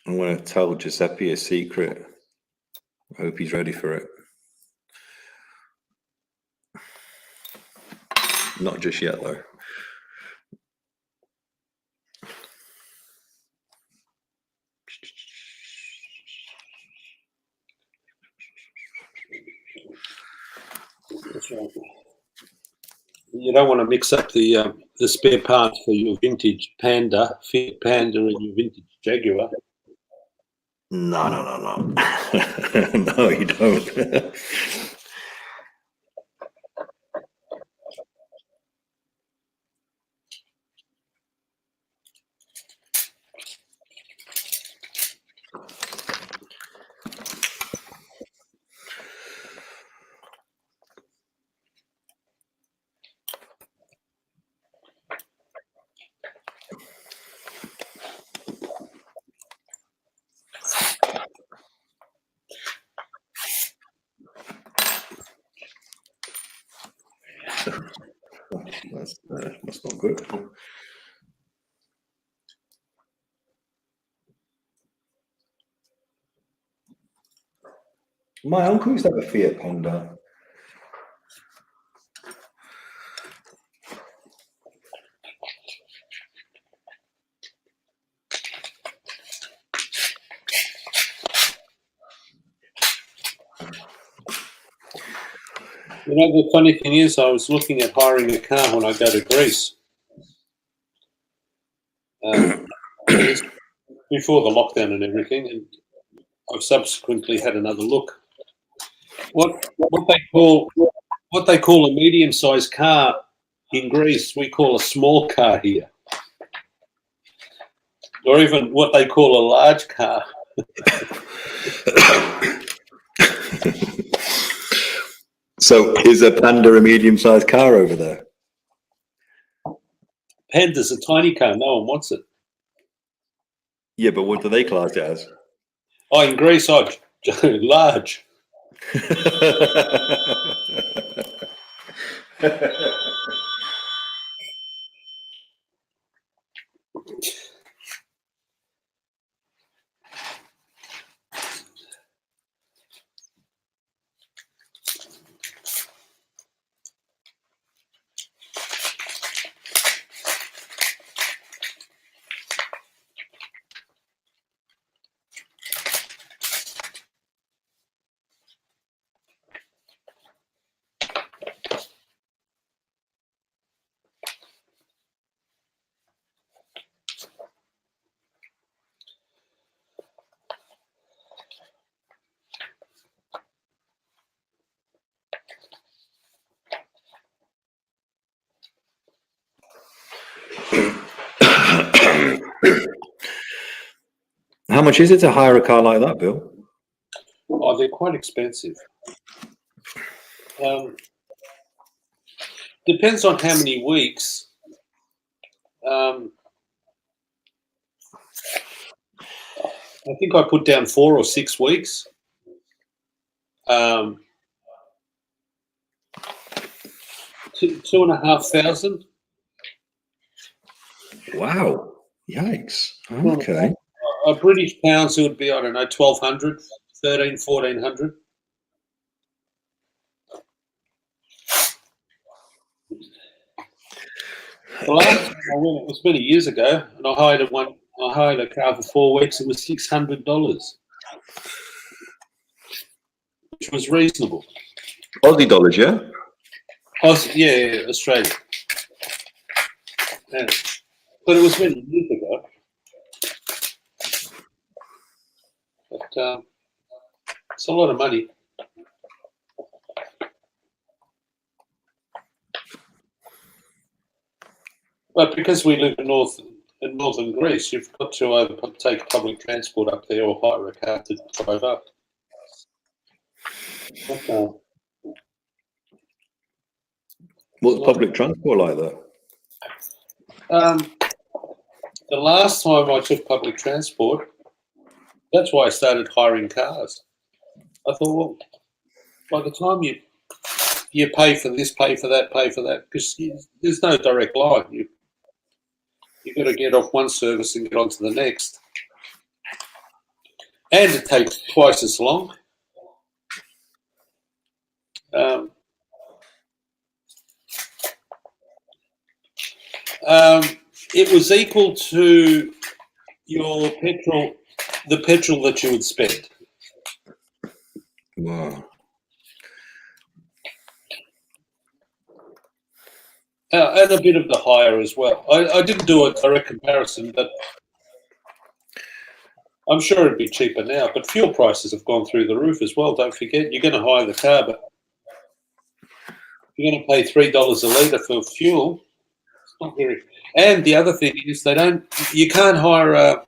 I'm going to tell Giuseppe a secret. I hope he's ready for it. Not just yet, though. That's right. You don't want to mix up the spare parts for your vintage Panda, Fiat Panda, and your vintage Jaguar. No. No, you don't. That's not good. My uncle used to have a Fiat Panda. You know, the funny thing is, I was looking at hiring a car when I go to Greece. This before the lockdown and everything, and I've subsequently had another look. What they call a medium-sized car in Greece, we call a small car here, or even what they call a large car. So is a Panda a medium-sized car over there? Panda's a tiny car. No one wants it. Yeah, but what do they class it as? Oh, in Greece, large. How much is it to hire a car like that, Bill? Oh, they're quite expensive. Depends on how many weeks. I think I put down 4 or 6 weeks. 2,500. Wow. Yikes. Okay. A British pounds, it would be, I don't know, 1,200, 1,300, 1,400. The last time I went, it was many years ago, and I hired a car for 4 weeks. It was $600, which was reasonable. Aussie dollars, yeah? Yeah, Australia. Yeah. But it was many years ago. But it's a lot of money. But because we live in northern Greece, you've got to either take public transport up there or hire a car to drive up. What's public transport like there? The last time I took public transport, that's why I started hiring cars. I thought, well, by the time you pay for this, pay for that, because there's no direct line. You've got to get off one service and get onto the next. And it takes twice as long. It was equal to your petrol, the petrol that you would spend. Wow. And a bit of the hire as well. I didn't do a direct comparison, but I'm sure it'd be cheaper now. But fuel prices have gone through the roof as well. Don't forget, you're going to hire the car, but you're going to pay $3 a litre for fuel. It's not very. And the other thing is, you can't hire a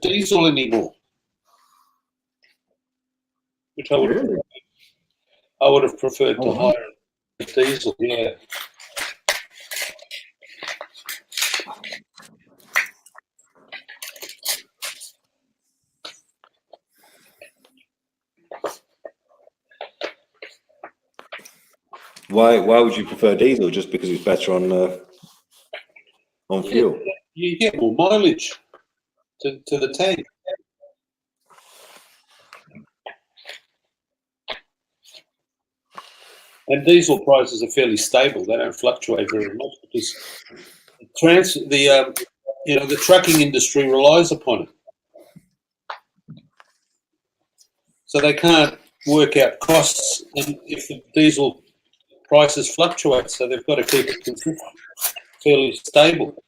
diesel anymore, which I would have preferred to hire a diesel. Yeah. Why would you prefer diesel? Just because it's better on fuel? You get more mileage to the tank. And diesel prices are fairly stable. They don't fluctuate very much because the trucking industry relies upon it. So they can't work out costs if the diesel prices fluctuate. So they've got to keep it consistent, fairly stable.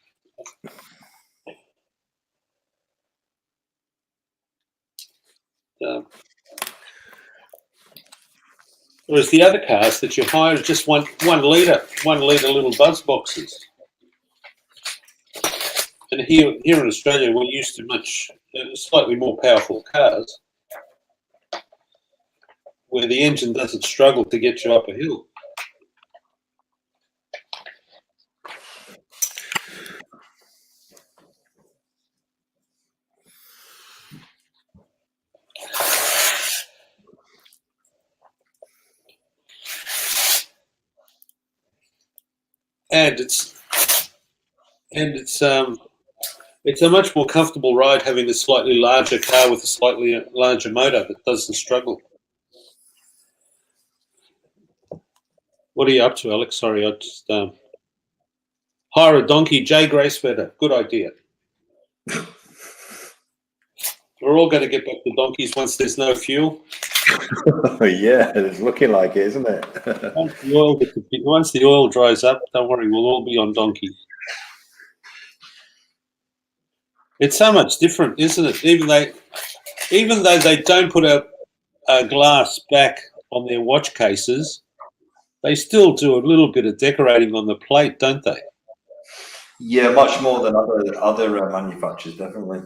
Whereas the other cars that you hire are just one litre little buzz boxes. And here in Australia, we're used to much slightly more powerful cars, where the engine doesn't struggle to get you up a hill. And it's a much more comfortable ride having a slightly larger car with a slightly larger motor that doesn't struggle. What are you up to, Alex? Sorry, I just hire a donkey. Jay Graceweather, good idea. We're all going to get back to donkeys once there's no fuel. Yeah, it's looking like it, isn't it? Once the oil dries up, don't worry, we'll all be on donkeys. It's so much different, isn't it? Even though they don't put a glass back on their watch cases, they still do a little bit of decorating on the plate, don't they? Yeah, much more than other manufacturers, definitely.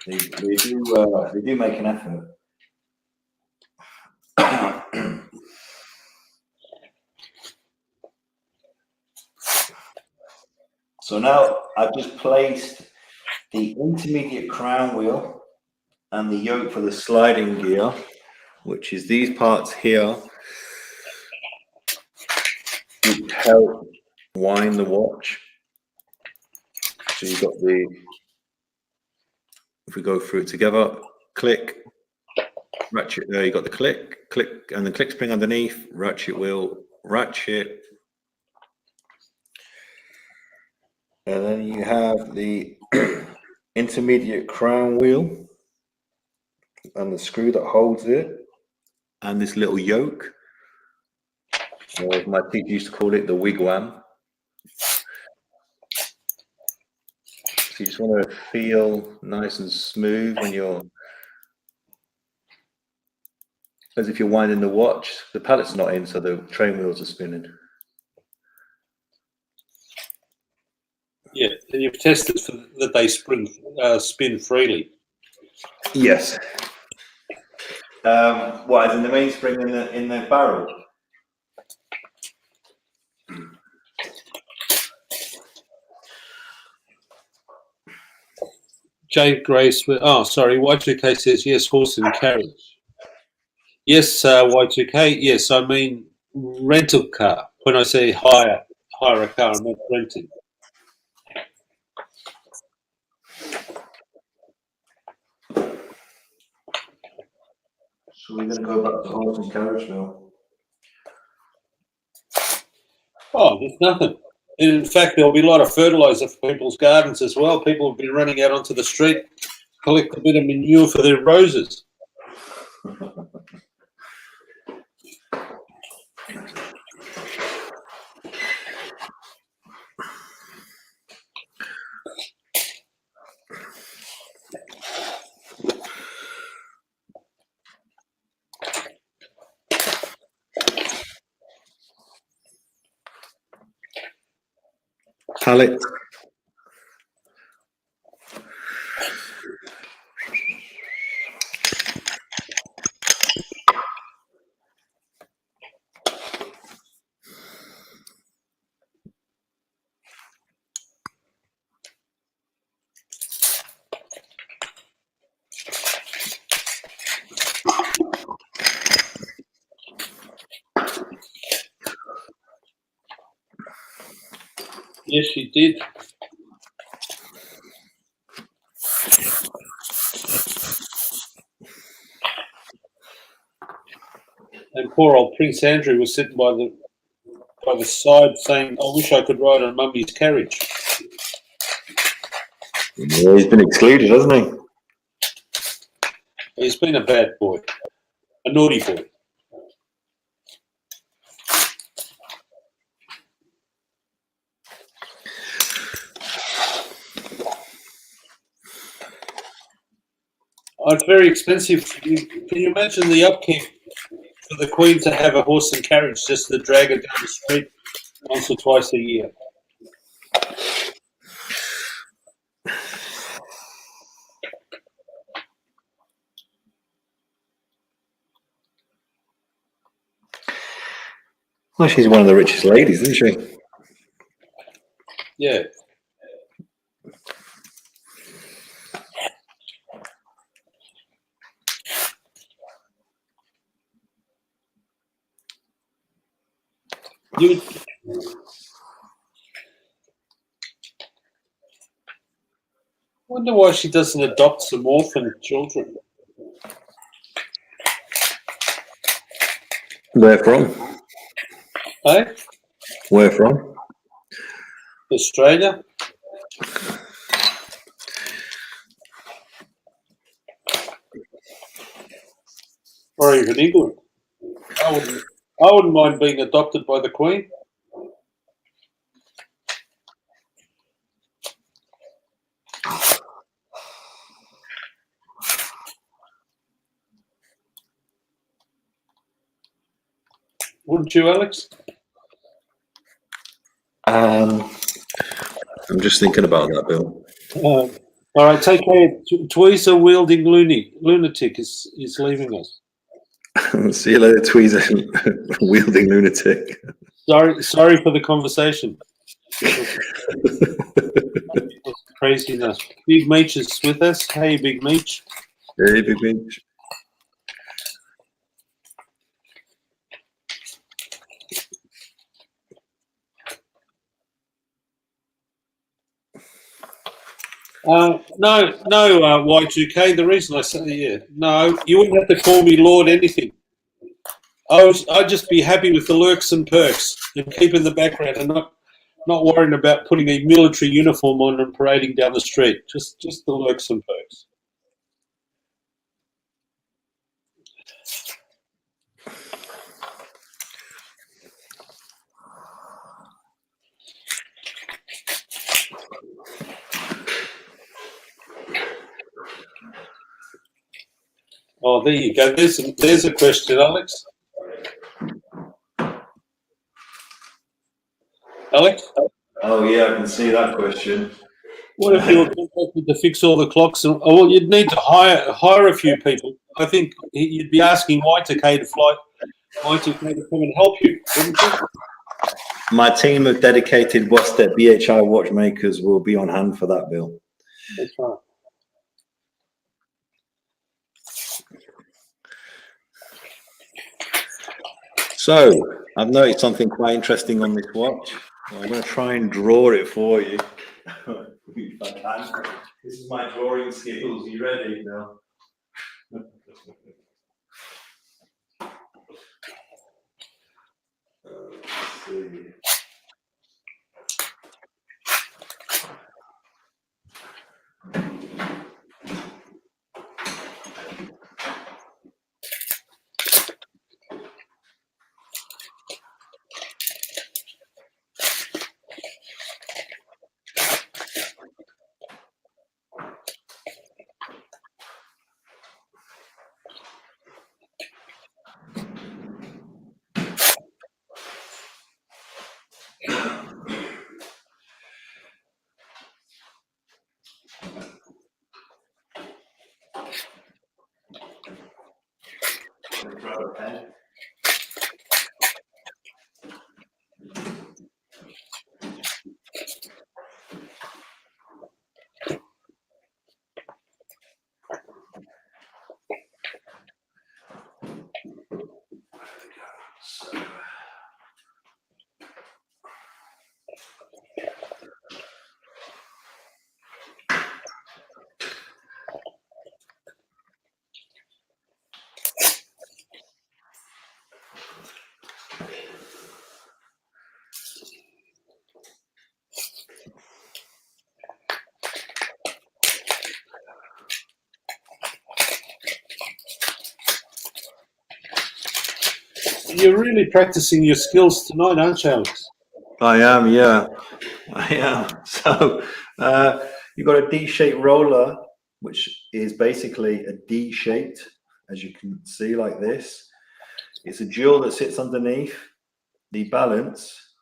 They do make an effort. So now I've just placed the intermediate crown wheel and the yoke for the sliding gear, which is these parts here, which help wind the watch. So you've got if we go through it together, click, ratchet, there you got the click, and the click spring underneath, ratchet wheel, ratchet. And then you have the intermediate crown wheel and the screw that holds it, and this little yoke, or as my teacher used to call it, the wigwam. So you just want to feel nice and smooth when you're, as if you're winding the watch. The pallet's not in, so the train wheels are spinning. Yeah, and you've tested that they spin freely. Yes. What, as in the mainspring in the barrel? Jay Grace, Y2K says yes, horse and carriage. Yes, Y2K, yes, I mean rental car. When I say hire a car, I'm not renting. So we're going to go back to horse and carriage now. Oh, there's nothing. In fact, there'll be a lot of fertiliser for people's gardens as well. People have been running out onto the street, collect a bit of manure for their roses. Pallet. Yes, she did. And poor old Prince Andrew was sitting by the side saying, "I wish I could ride on Mummy's carriage." Yeah, he's been excluded, hasn't he? He's been a bad boy, a naughty boy. Oh, it's very expensive. Can you imagine the upkeep for the Queen to have a horse and carriage just to drag her down the street once or twice a year? Well, she's one of the richest ladies, isn't she? Yeah. You wonder why she doesn't adopt some orphan children. Where from? Eh? Where from? Australia? Or even England? I wouldn't mind being adopted by the Queen. Wouldn't you, Alex? I'm just thinking about that, Bill. All right, take care. Tweezer wielding lunatic is leaving us. See you later, Tweezer, wielding lunatic. Sorry for the conversation. Craziness. Big Meech is with us. Hey, Big Meech. Hey, Big Meech. No, Y2K. The reason I say no, you wouldn't have to call me Lord anything. I'd just be happy with the lurks and perks and keep in the background and not worrying about putting a military uniform on and parading down the street. Just the lurks and perks. Oh, there you go. There's a question, Alex. Alex? Oh, yeah, I can see that question. What if you were contracted to fix all the clocks? Well, you'd need to hire a few people. I think you'd be asking Y2K to come and help you, wouldn't you? My team of dedicated Wostec BHI watchmakers will be on hand for that, Bill. That's right. So, I've noticed something quite interesting on this watch. I'm going to try and draw it for you. If I can. This is my drawing skills. You ready now? Let's see. Grab a pen. You're really practicing your skills tonight, aren't you, Alex? I am, yeah. I am. So you've got a D-shaped roller, which is basically a D-shaped, as you can see, like this. It's a jewel that sits underneath the balance.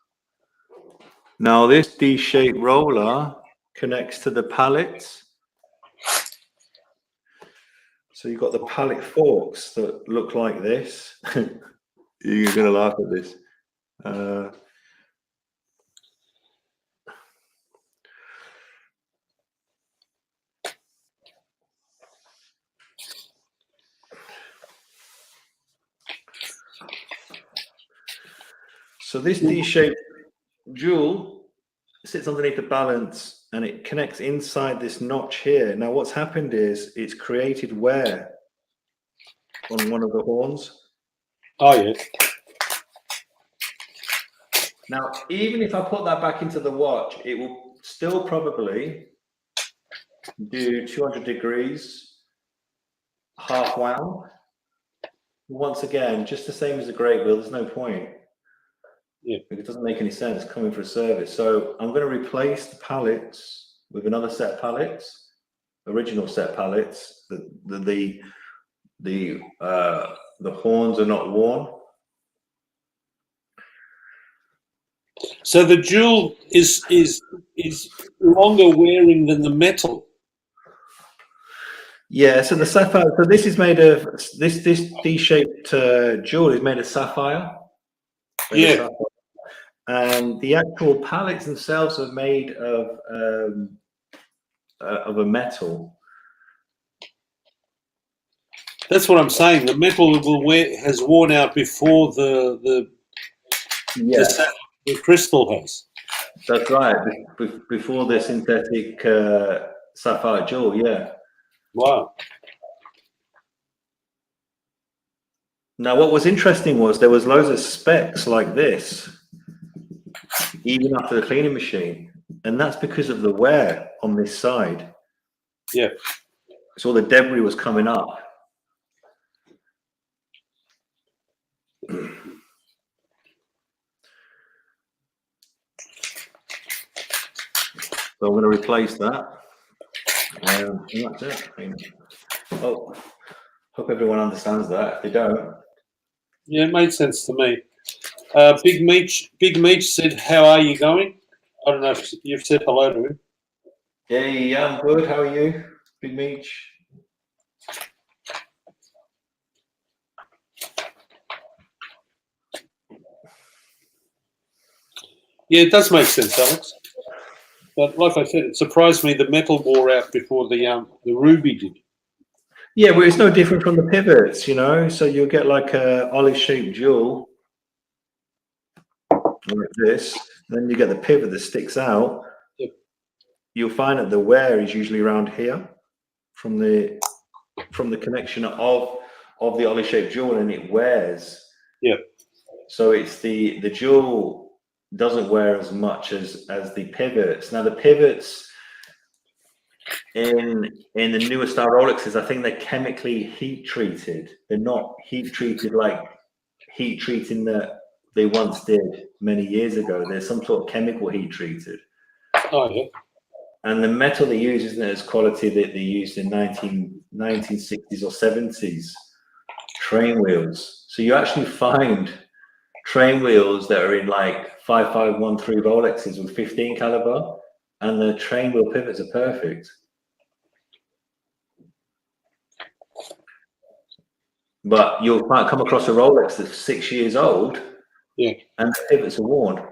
Now this D-shaped roller connects to the pallets. So you've got the pallet forks that look like this. You're going to laugh at this. So this D-shaped jewel sits underneath the balance and it connects inside this notch here. Now what's happened is it's created wear on one of the horns. Oh, yeah. Now, even if I put that back into the watch, it will still probably do 200 degrees, half wound. Once again, just the same as a great wheel, there's no point. Yeah. It doesn't make any sense coming for a service. So I'm going to replace the pallets with another set of pallets, original set pallets. The horns are not worn. So the jewel is longer wearing than the metal. Yeah, so the sapphire. So this is made of this D-shaped jewel is made of sapphire. Yeah. And the actual pallets themselves are made of a metal. That's what I'm saying. The metal has worn out before the crystal has. That's right. Before the synthetic sapphire jewel, yeah. Wow. Now, what was interesting was there was loads of specks like this, even after the cleaning machine, and that's because of the wear on this side. Yeah. So all the debris was coming up. So I'm going to replace that. And that's it. Oh, hope everyone understands that. If they don't, Yeah, it made sense to me. Big Meech said, "How are you going?" I don't know if you've said hello to him. Hey, I'm good. How are you, Big Meech? Yeah, it does make sense, Alex. But like I said, it surprised me the metal wore out before the ruby did. Yeah, well, it's no different from the pivots, you know. So you'll get like a olive-shaped jewel like this. Then you get the pivot that sticks out. Yep. You'll find that the wear is usually around here from the connection of the olive-shaped jewel, and it wears. Yeah. So it's the jewel doesn't wear as much as the pivots. Now the pivots in the newer style Rolexes, I think they're chemically heat treated. They're not heat treated like heat treating that they once did many years ago. There's some sort of chemical heat treated. Oh yeah. And the metal they use isn't as quality that they used in 1960s or 70s train wheels. So you actually find train wheels that are in like 5513 Rolexes with 15 caliber, and the train wheel pivots are perfect. But you'll come across a Rolex that's 6 years old, yeah, and the pivots are worn.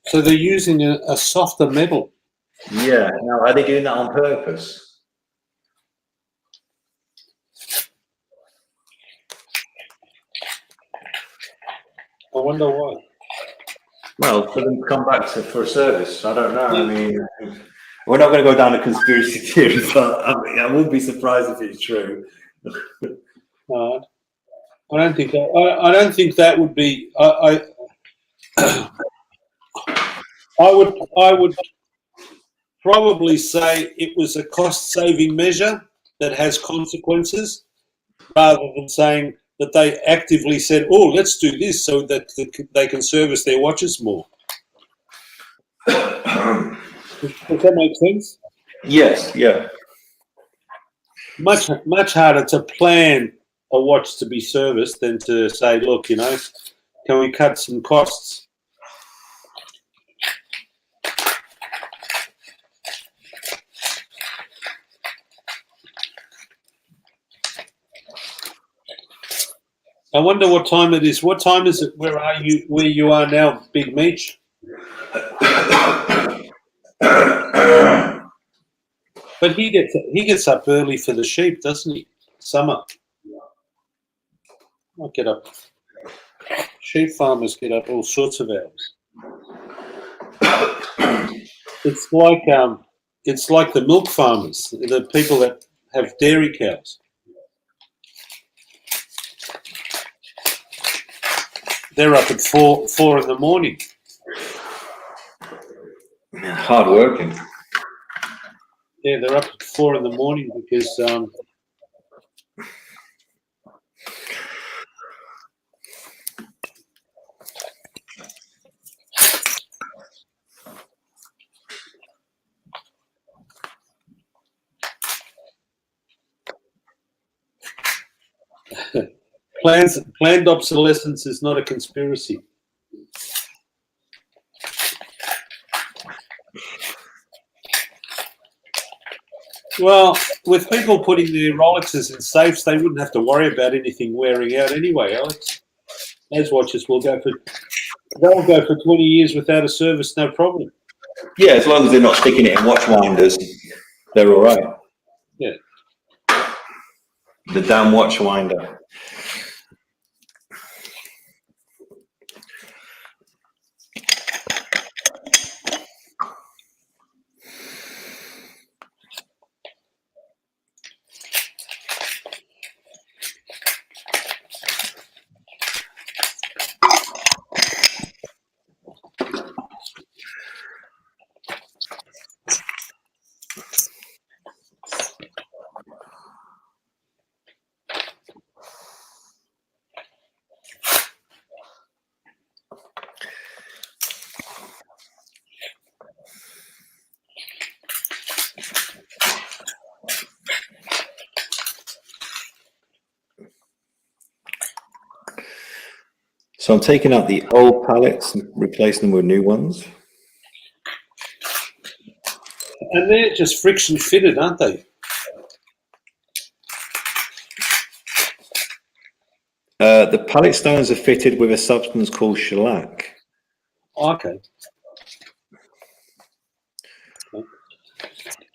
So they're using a softer metal. Yeah. Now, are they doing that on purpose? I wonder why. Well, for them to come back for a service, I don't know. I mean, we're not going to go down a conspiracy theory, but I wouldn't be surprised if it's true. No, I don't think that. I don't think that would be. I would probably say it was a cost-saving measure that has consequences, rather than saying that they actively said, "Oh, let's do this so that they can service their watches more." Does that make sense? Yes, yeah. Much harder to plan a watch to be serviced than to say, "Look, can we cut some costs?" I wonder what time it is. What time is it? Where are you? Where you are now, Big Meech? But he gets up early for the sheep, doesn't he? Summer. I get up. Sheep farmers get up all sorts of hours. It's like the milk farmers, the people that have dairy cows. They're up at four in the morning. Hard working. Yeah, they're up at 4 in the morning because planned obsolescence is not a conspiracy. Well, with people putting their Rolexes in safes, they wouldn't have to worry about anything wearing out anyway, Alex. Those watches they'll go for 20 years without a service, no problem. Yeah, as long as they're not sticking it in watch winders, they're all right. Yeah. The damn watch winder. So I'm taking out the old pallets and replacing them with new ones. And they're just friction fitted, aren't they? The pallet stones are fitted with a substance called shellac. Okay.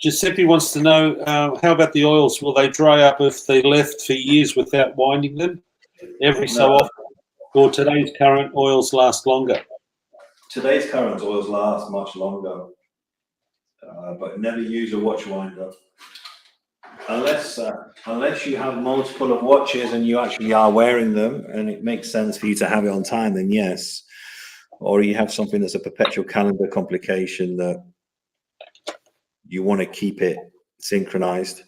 Giuseppe wants to know, how about the oils? Will they dry up if they left for years without winding them? Every so often? Or today's current oils last longer? Today's current oils last much longer, but never use a watch winder. Unless you have multiple of watches and you actually are wearing them and it makes sense for you to have it on time, then yes. Or you have something that's a perpetual calendar complication that you want to keep it synchronized,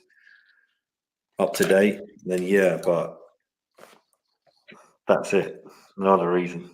up to date, then yeah, but that's it. No other reason.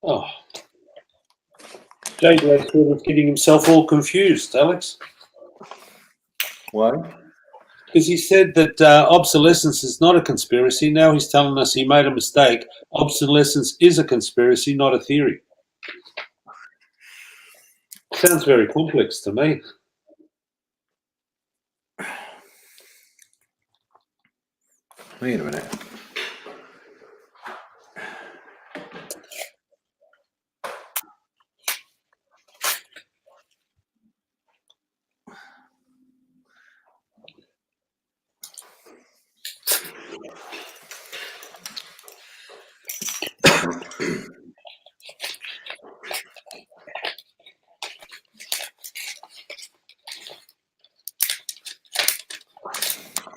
Oh. Jade was getting himself all confused, Alex. Why? Because he said that obsolescence is not a conspiracy. Now he's telling us he made a mistake. Obsolescence is a conspiracy, not a theory. Sounds very complex to me. Wait a minute.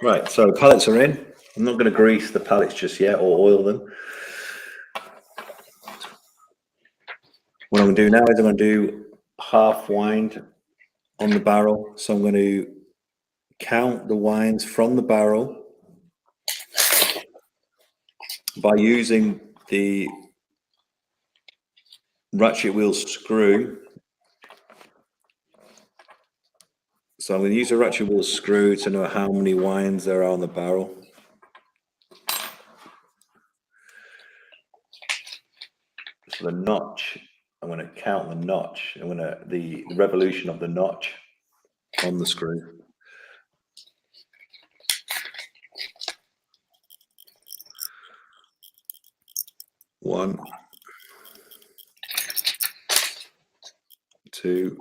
Right, so the pallets are in. I'm not going to grease the pallets just yet or oil them. What I'm going to do now is I'm going to do half wind on the barrel. So I'm going to count the winds from the barrel by using the ratchet wheel screw. So I'm going to use a ratchet wheel screw to know how many winds there are on the barrel. So the notch, I'm going to count the notch. I'm going to the revolution of the notch on the screw. One, two,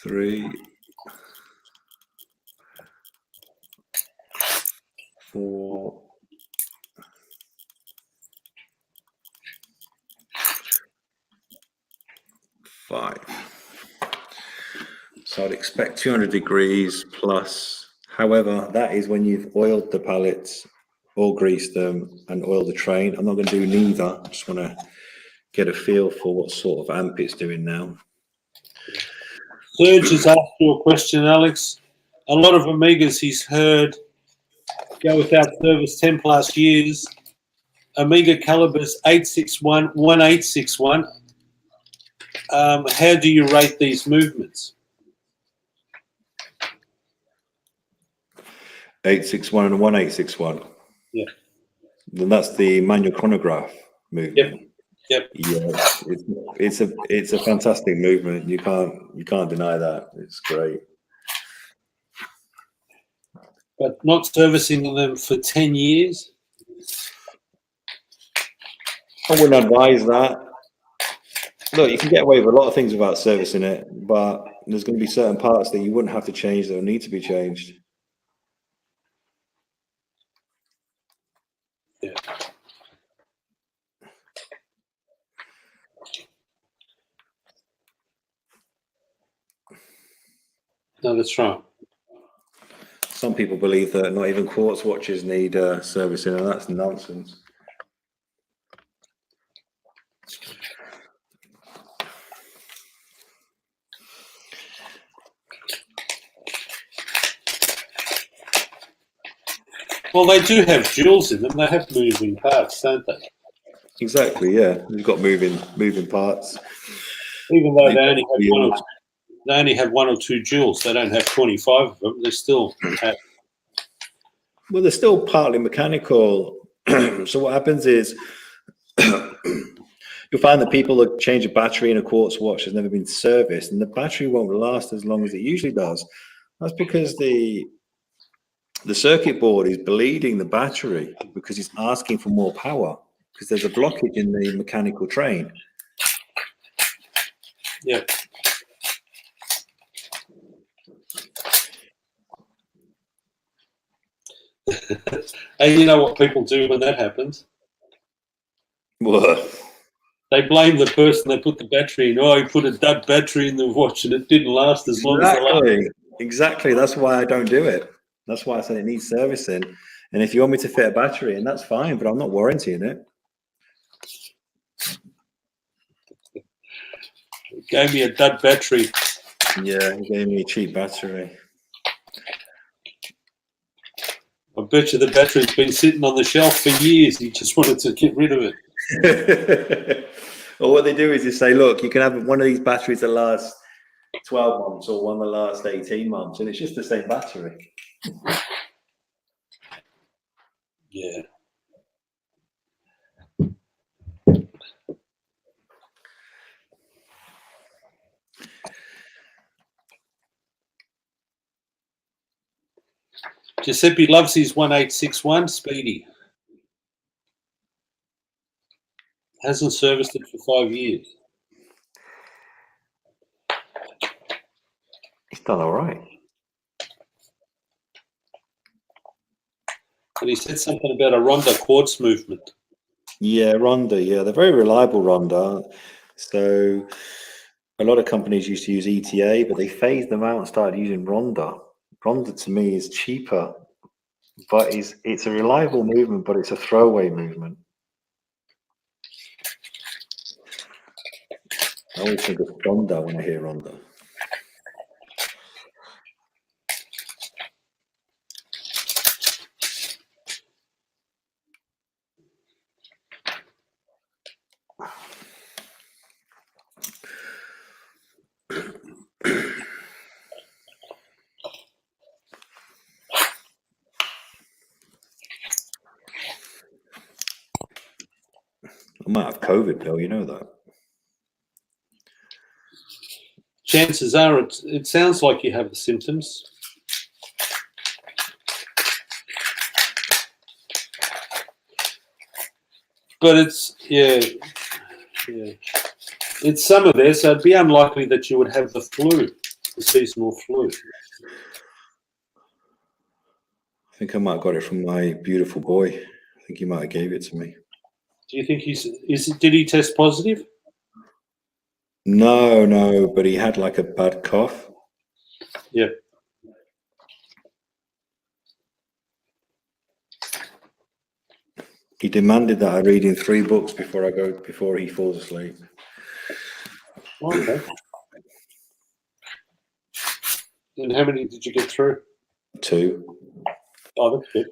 three, 4, 5. So I'd expect 200 degrees plus. However, that is when you've oiled the pallets or greased them and oiled the train. I'm not going to do neither. I just want to get a feel for what sort of amp it's doing now. Serge has asked you a question, Alex. A lot of Amigas he's heard go without service 10 plus years. Amiga calibers 861, 1861. How do you rate these movements? 861 and 1861. Yeah. Then that's the manual chronograph movement. Yep. Yeah, it's a fantastic movement. You can't deny that. It's great. But not servicing them for 10 years? I wouldn't advise that. Look, you can get away with a lot of things without servicing it, but there's going to be certain parts that you wouldn't have to change that will need to be changed. Yeah. No, that's right. Some people believe that not even quartz watches need servicing, and that's nonsense. Well, they do have jewels in them. They have moving parts, don't they? Exactly. Yeah, you've got moving parts. Even though they only have one or two jewels, they don't have 25 of them. They still have. Well, they're still partly mechanical. So what happens is you'll find that people that change a battery in a quartz watch has never been serviced, and the battery won't last as long as it usually does. That's because the circuit board is bleeding the battery because it's asking for more power because there's a blockage in the mechanical train. Yeah. And you know what people do when that happens? What? They blame the person that put the battery in. Oh, he put a dud battery in the watch and it didn't last as long as the last. Exactly. That's why I don't do it. That's why I said it needs servicing. And if you want me to fit a battery in, that's fine, but I'm not warrantying it. He gave me a dud battery. Yeah, he gave me a cheap battery. I bet you the battery's been sitting on the shelf for years. He just wanted to get rid of it. Well, what they do is they say, look, you can have one of these batteries that lasts 12 months or one the last 18 months, and it's just the same battery. Yeah. Giuseppe loves his 1861 Speedy. Hasn't serviced it for 5 years. It's done all right. And he said something about a Ronda quartz movement. Yeah, Ronda. Yeah, they're very reliable, Ronda. So a lot of companies used to use ETA, but they phased them out and started using Ronda. Ronda to me is cheaper, but it's a reliable movement, but it's a throwaway movement. I always think of Ronda when I hear Ronda. I might have COVID, Bill. You know that. Chances are it sounds like you have the symptoms. But it's, yeah. It's summer there, so it'd be unlikely that you would have the flu, the seasonal flu. I think I might have got it from my beautiful boy. I think he might have gave it to me. Do you think did he test positive? No, but he had like a bad cough. Yeah. He demanded that I read him 3 books before he falls asleep. Okay. And how many did you get through? 2. Oh, that's good.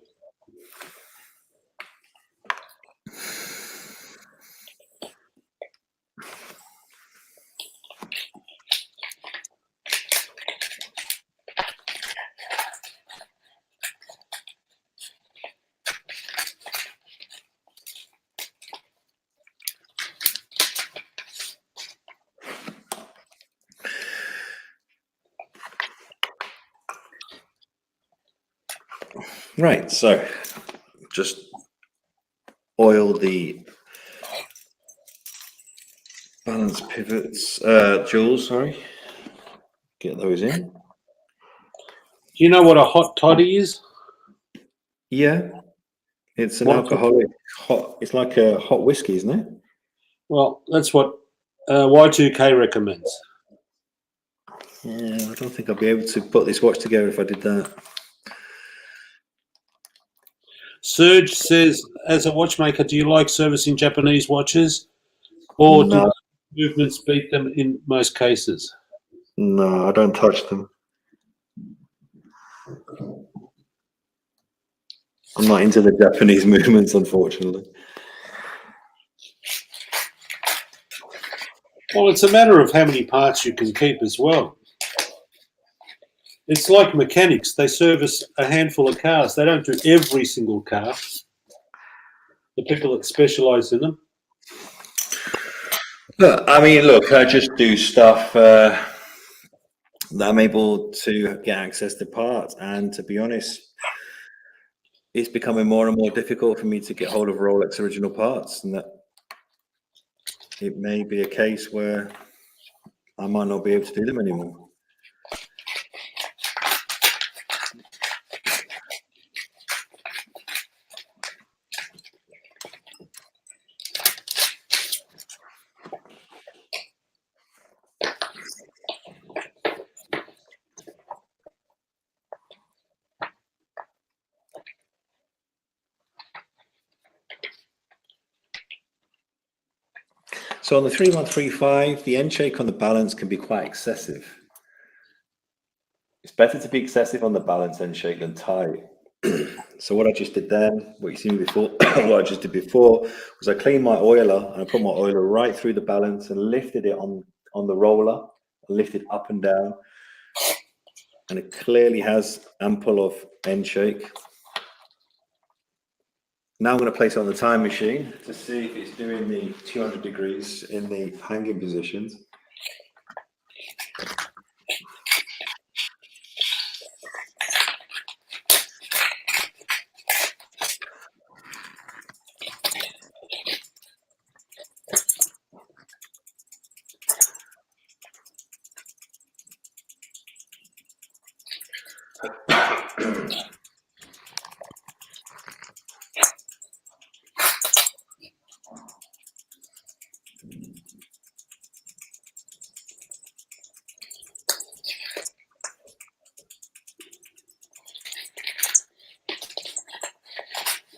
Right, so just oil the balance pivots, jewels, sorry. Get those in. Do you know what a hot toddy is? Yeah, it's an What? alcoholic hot. It's like a hot whiskey, isn't it? Well, that's what Y2K recommends. Yeah, I don't think I'll be able to put this watch together if I did that. Serge says, as a watchmaker, do you like servicing Japanese watches, or do No. movements beat them in most cases? No, I don't touch them. I'm not into the Japanese movements, unfortunately. Well, it's a matter of how many parts you can keep as well. It's like mechanics. They service a handful of cars. They don't do every single car. The people that specialise in them. Look, I just do stuff that I'm able to get access to parts. And to be honest, it's becoming more and more difficult for me to get hold of Rolex original parts. And that it may be a case where I might not be able to do them anymore. So on the 3135, the end shake on the balance can be quite excessive. It's better to be excessive on the balance end shake than tight. So what I just did then, what you seen before, what I just did before was I cleaned my oiler and I put my oiler right through the balance and lifted it on the roller lifted up and down, and it clearly has ample of end shake. Now I'm going to place it on the time machine to see if it's doing the 200 degrees in the hanging positions.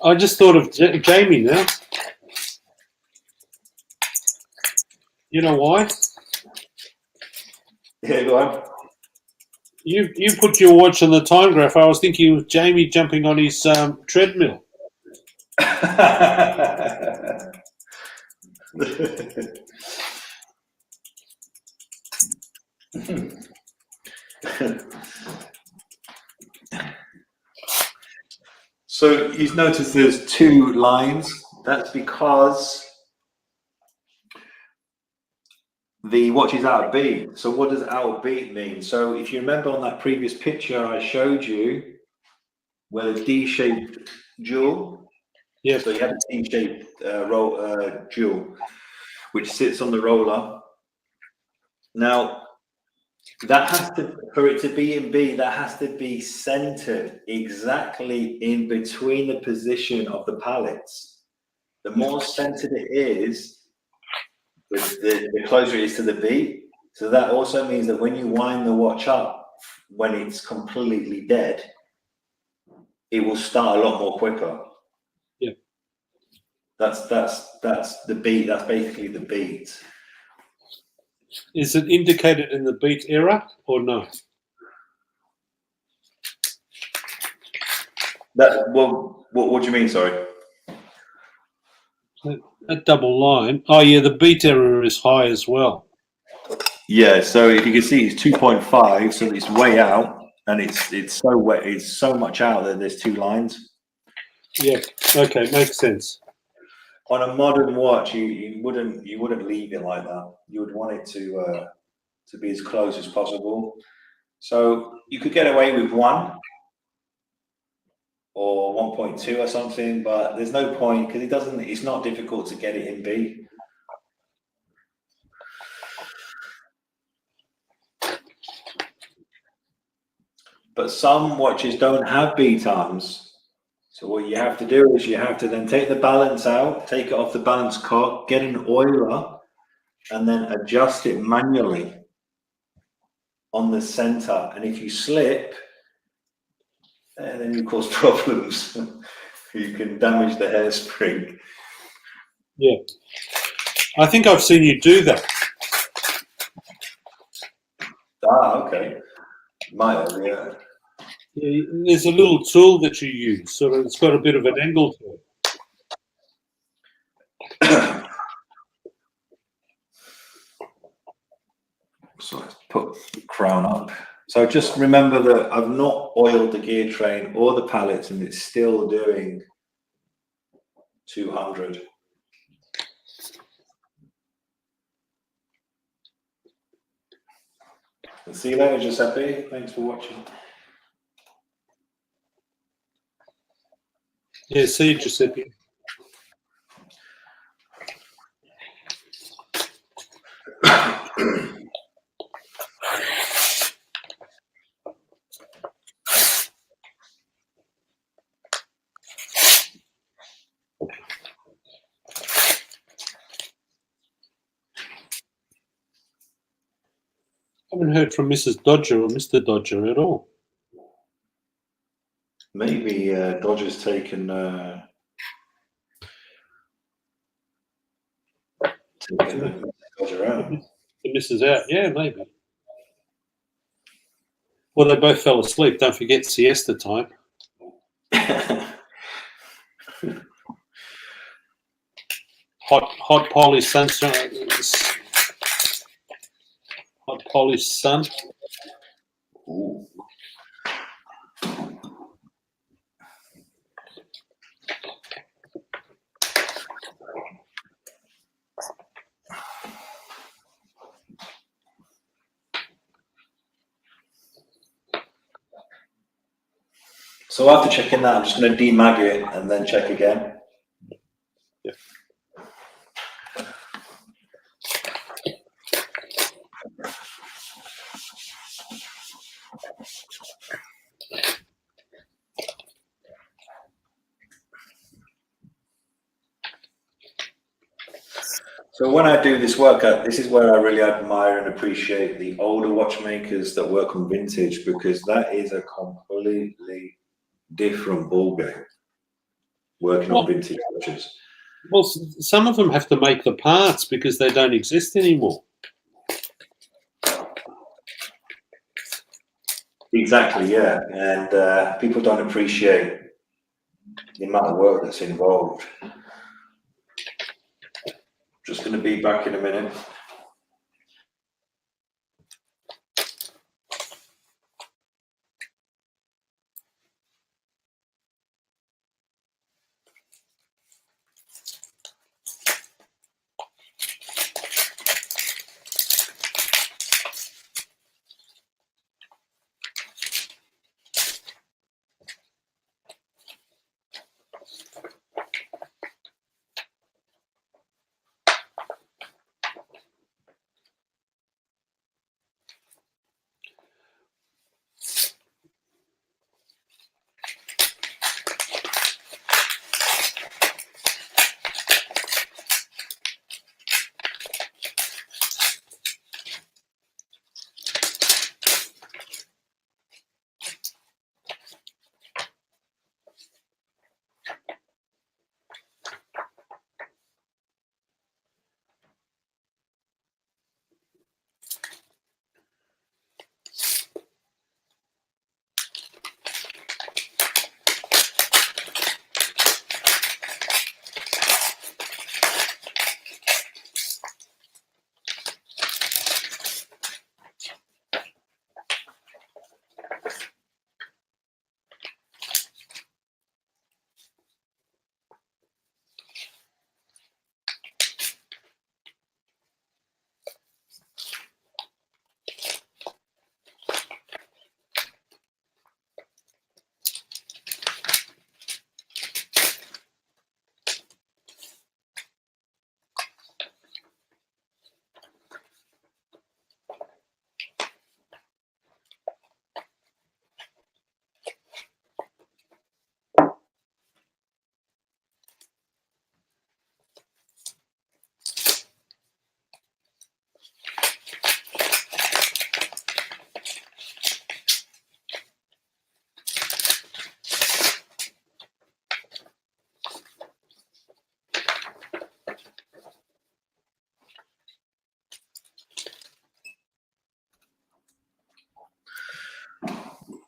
I just thought of Jamie now. You know why? Yeah, go on. You put your watch on the time graph. I was thinking of Jamie jumping on his treadmill. So you've noticed there's two lines. That's because the watch is out of beat. So what does out of beat mean? So if you remember on that previous picture I showed you, where the D-shaped jewel. Yeah. So you have a D-shaped jewel, which sits on the roller. Now, that has to, for it to be in B, that has to be centered exactly in between the position of the pallets. The more centered it is, the closer it is to the beat. So that also means that when you wind the watch up, when it's completely dead, it will start a lot more quicker. Yeah. That's the beat. That's basically the beat. Is it indicated in the beat error or no? What do you mean? Sorry. That double line. Oh yeah, the beat error is high as well. Yeah. So if you can see, it's 2.5. So it's way out, and it's so wet. It's so much out that there's two lines. Yeah. Okay, makes sense. On a modern watch, you wouldn't leave it like that. You would want it to be as close as possible. So you could get away with 1 or 1.2 or something, but there's no point because it's not difficult to get it in B. But some watches don't have B times. So what you have to do is you have to then take the balance out, take it off the balance cock, get an oiler, and then adjust it manually on the center. And if you slip, then you cause problems. You can damage the hairspring. Yeah. I think I've seen you do that. Ah, okay. Might have, yeah. Yeah, there's a little tool that you use, so it's got a bit of an angle to it. So let's put the crown up. So just remember that I've not oiled the gear train or the pallets, and it's still doing 200. And see you later, Giuseppe. Thanks for watching. Yeah, see you, Giuseppe. I haven't heard from Mrs. Dodger or Mr. Dodger at all. Maybe Dodger's taken Dodger out. The Mrs. out, yeah, maybe. Well, they both fell asleep. Don't forget siesta time. Hot poly sunshine. hot polished sun. Ooh. So after checking that, I'm just going to demag it and then check again. Yeah. So when I do this work, this is where I really admire and appreciate the older watchmakers that work on vintage, because that is a completely different ballgame, working on vintage watches. Well, some of them have to make the parts because they don't exist anymore. Exactly, yeah. And people don't appreciate the amount of work that's involved. Just going to be back in a minute.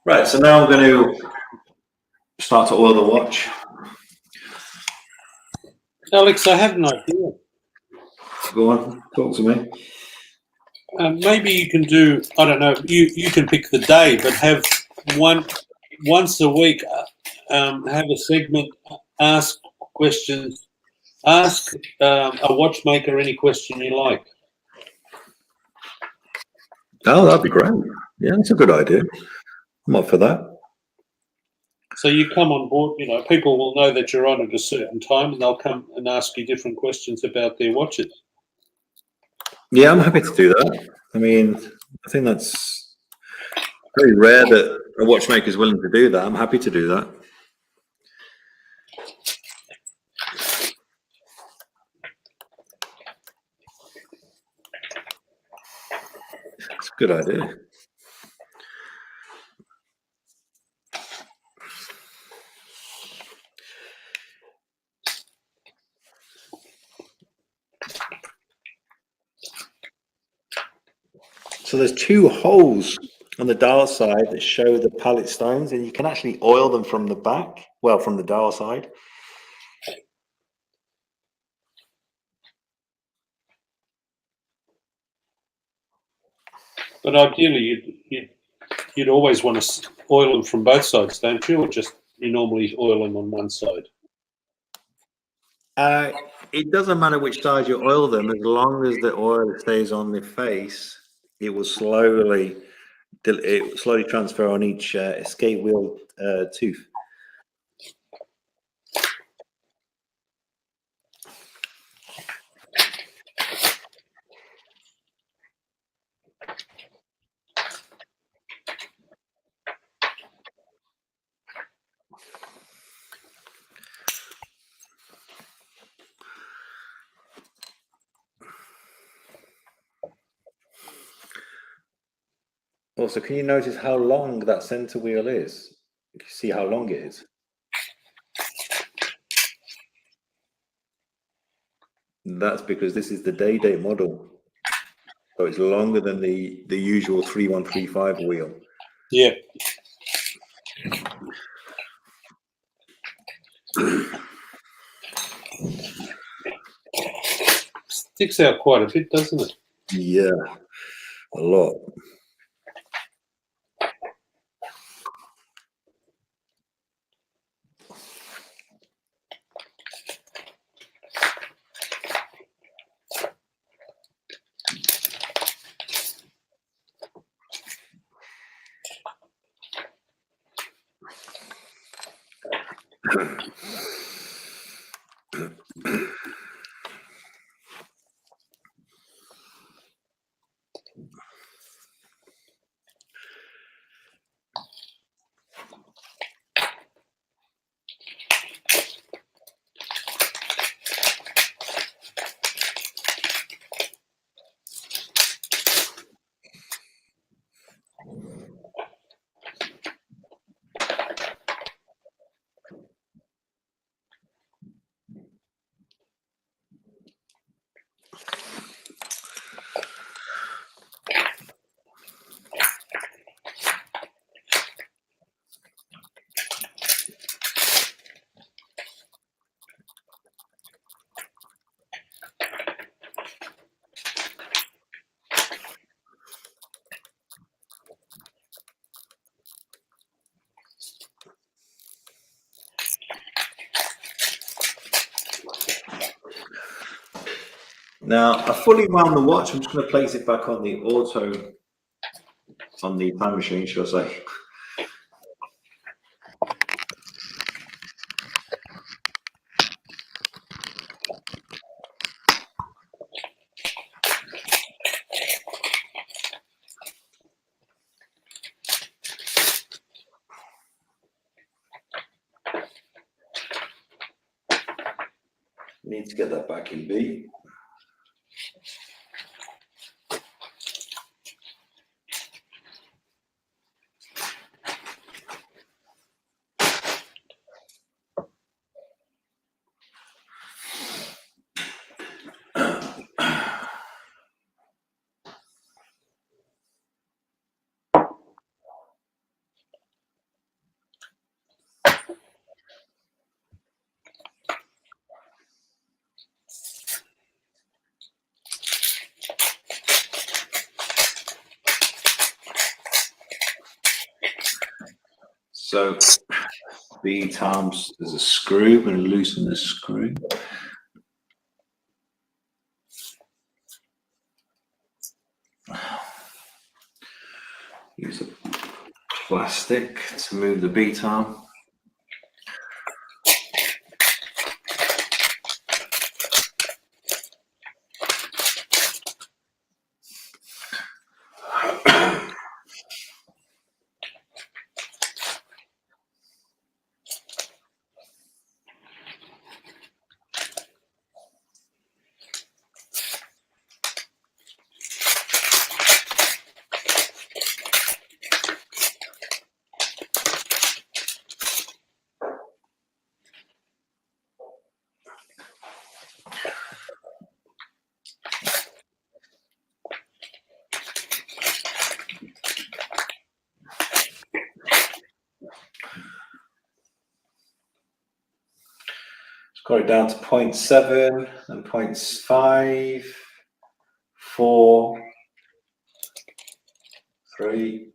Right, so now I'm going to start to oil the watch. Alex, I have an idea. Go on, talk to me. Maybe you can do, I don't know, you can pick the day, but have once a week, have a segment, ask questions, ask a watchmaker any question you like. Oh, that'd be great. Yeah, that's a good idea. I'm up for that. So you come on board, people will know that you're on at a certain time and they'll come and ask you different questions about their watches. Yeah, I'm happy to do that. I mean, I think that's very rare that a watchmaker is willing to do that. I'm happy to do that. It's a good idea. So there's two holes on the dial side that show the pallet stones, and you can actually oil them from the back, well, from the dial side. But ideally, you'd always want to oil them from both sides, don't you? Or just you normally oil them on one side? It doesn't matter which side you oil them, as long as the oil stays on the face, it will slowly transfer on each escape wheel tooth. Also, can you notice how long that center wheel is? You can see how long it is. That's because this is the day-date model. So it's longer than the usual 3135 wheel. Yeah. Sticks out quite a bit, doesn't it? Yeah, a lot. Now, I fully wound the watch. I'm just going to place it back on the auto, on the time machine, should I say. Need to get that back in B. So B times there's a screw. I'm going to loosen the screw. Use a plastic to move the beat arm. Got it down to 0.7 and 0.5, 4, 3,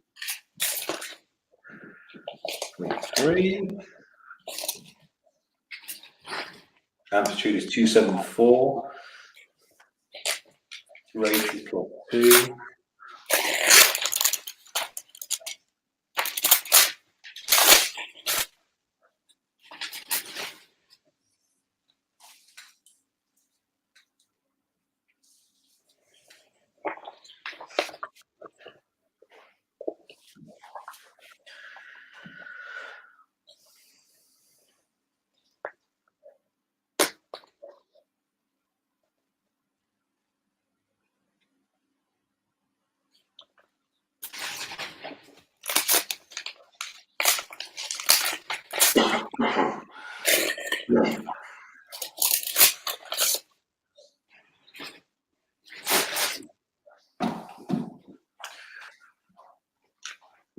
3. Amplitude is 274. Rate is clock 2.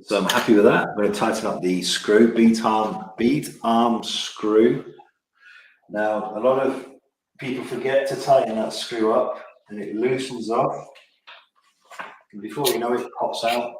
So I'm happy with that. I'm going to tighten up the screw, bead arm screw. Now, a lot of people forget to tighten that screw up and it loosens off. And before you know it, pops out.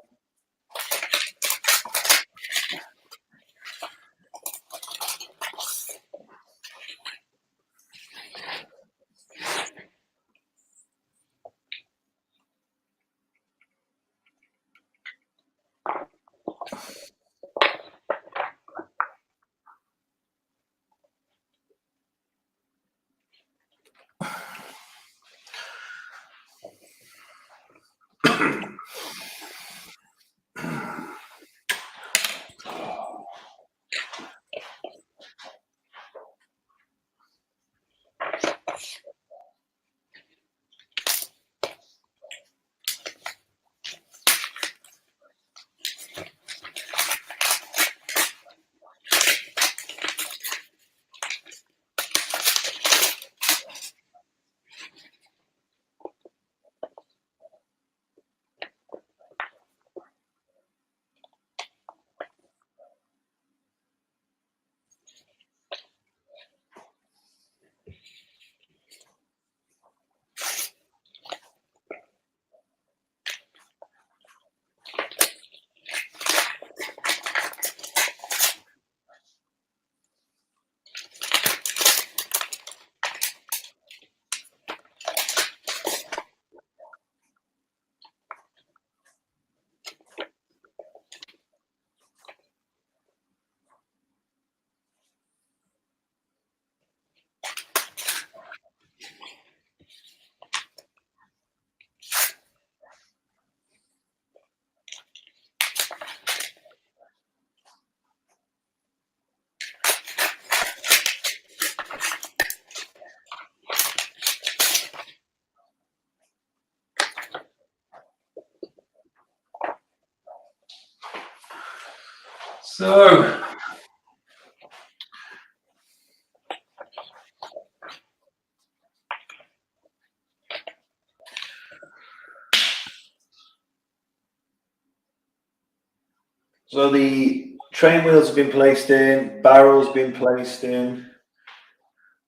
So the train wheels have been placed in, barrel's been placed in,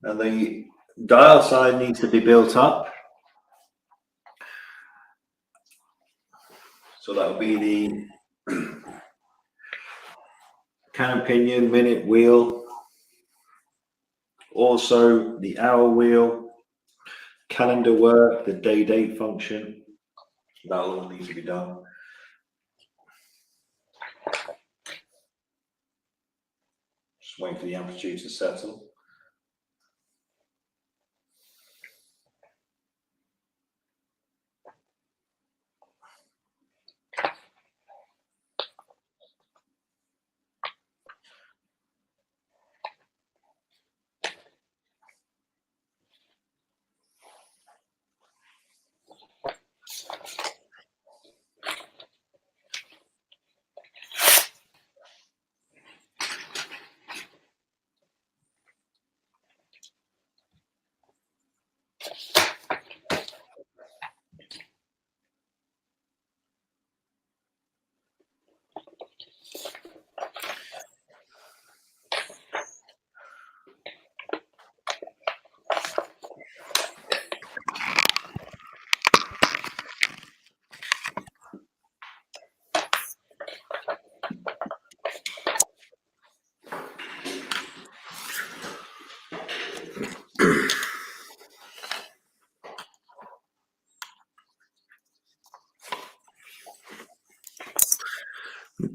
and the dial side needs to be built up. So that will be the cannon pinion, minute wheel, also the hour wheel, calendar work, the day date function. That will all need to be done. Just waiting for the amplitude to settle.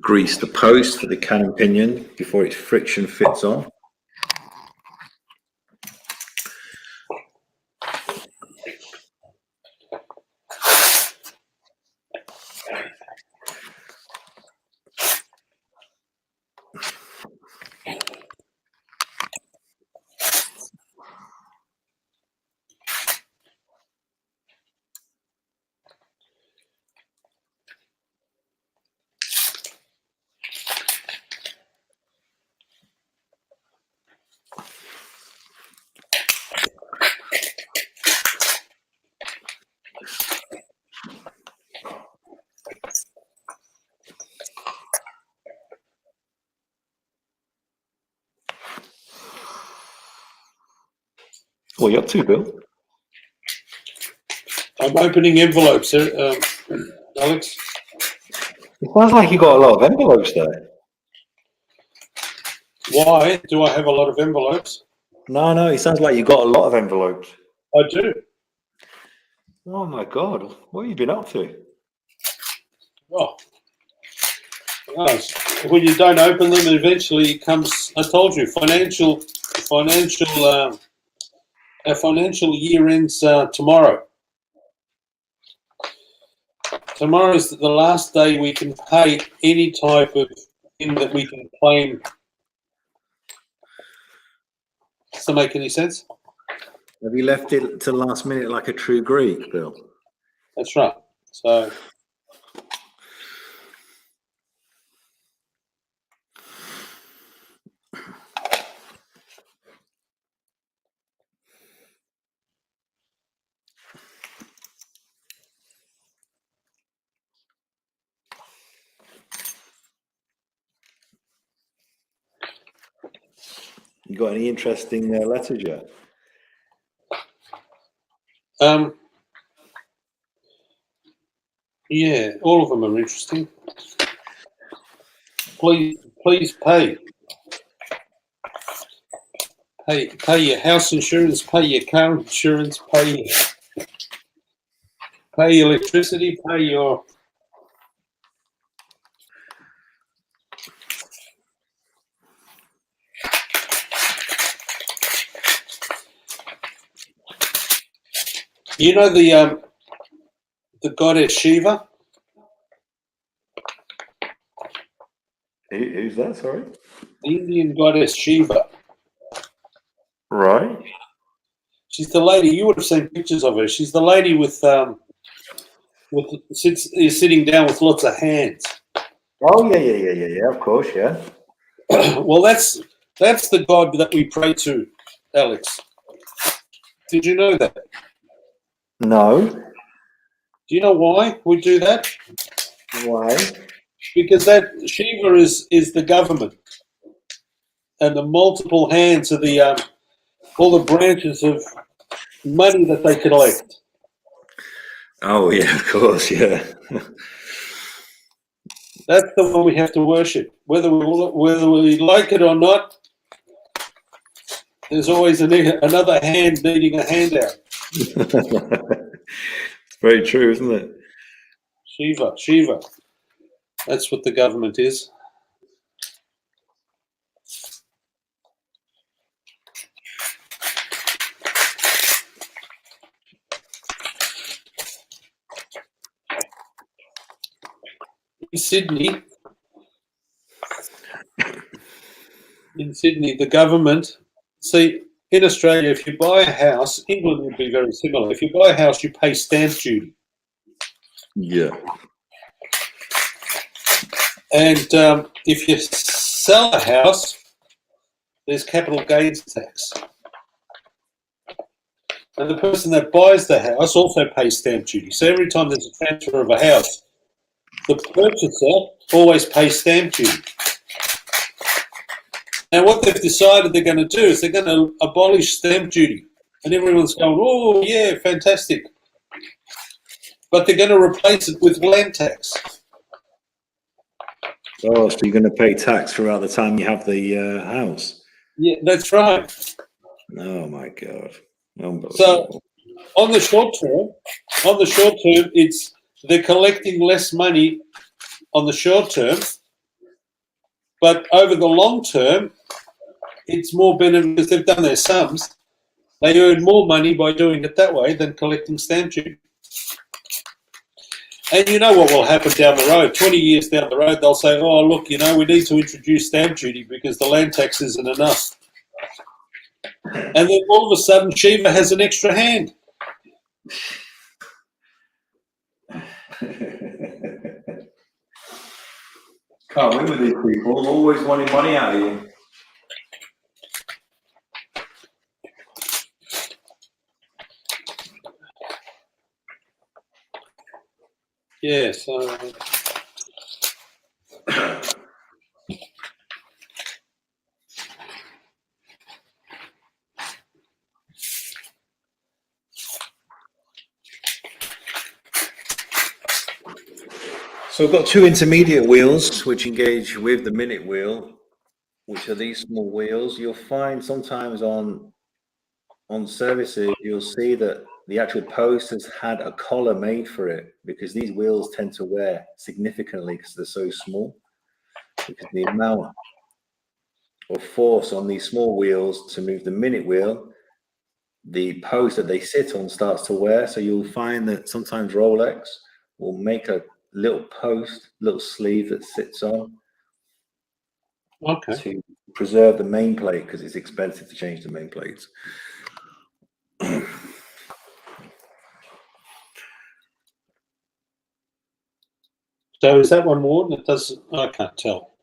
grease the post for the cannon pinion before its friction fits on. What are you up to, Bill? I'm opening envelopes, Alex. It sounds like you got a lot of envelopes there. Why do I have a lot of envelopes? No, it sounds like you got a lot of envelopes. I do. Oh my God, what have you been up to? Well, when you don't open them, eventually it comes. I told you, our financial year ends tomorrow. Tomorrow is the last day we can pay any type of thing that we can claim. Does that make any sense? Have you left it to last minute like a true Greek, Bill? That's right. So. You got any interesting letters yet? Yeah, all of them are interesting. Please pay. Pay your house insurance, pay your car insurance, pay electricity, pay your. You know the goddess Shiva? Who's that, sorry? The Indian goddess Shiva. Right. She's the lady, you would have seen pictures of her. She's the lady is sitting down with lots of hands. Oh yeah, of course, yeah. Well, that's the god that we pray to, Alex. Did you know that? No. Do you know why we do that? Why? Because that Shiva is the government, and the multiple hands are the all the branches of money that they collect. Oh yeah, of course, yeah. That's the one we have to worship, whether we like it or not. There's always another hand needing a handout. It's very true, isn't it? Shiva. That's what the government is. In Sydney, the government, see, in Australia, if you buy a house, England would be very similar. If you buy a house, you pay stamp duty. Yeah. And if you sell a house, there's capital gains tax. And the person that buys the house also pays stamp duty. So every time there's a transfer of a house, the purchaser always pays stamp duty. Now, what they've decided they're going to do is they're going to abolish stamp duty. And everyone's going, oh, yeah, fantastic. But they're going to replace it with land tax. Oh, so you're going to pay tax throughout the time you have the house? Yeah, that's right. Oh my God! So, on the short term, it's they're collecting less money on the short term, But over the long term, it's more beneficial because they've done their sums. They earn more money by doing it that way than collecting stamp duty. And you know what will happen down the road? 20 years down the road, they'll say, oh, look, we need to introduce stamp duty because the land tax isn't enough. And then all of a sudden, Shiva has an extra hand. Can't win with these people. Always wanting money out of you. Yeah, so... So we've got two intermediate wheels which engage with the minute wheel, which are these small wheels. You'll find sometimes on services, you'll see that the actual post has had a collar made for it because these wheels tend to wear significantly because they're so small. Because the amount of force on these small wheels to move the minute wheel, the post that they sit on starts to wear. So you'll find that sometimes Rolex will make a little post, little sleeve that sits on to preserve the main plate because it's expensive to change the main plates. So is that one worn? It doesn't. I can't tell.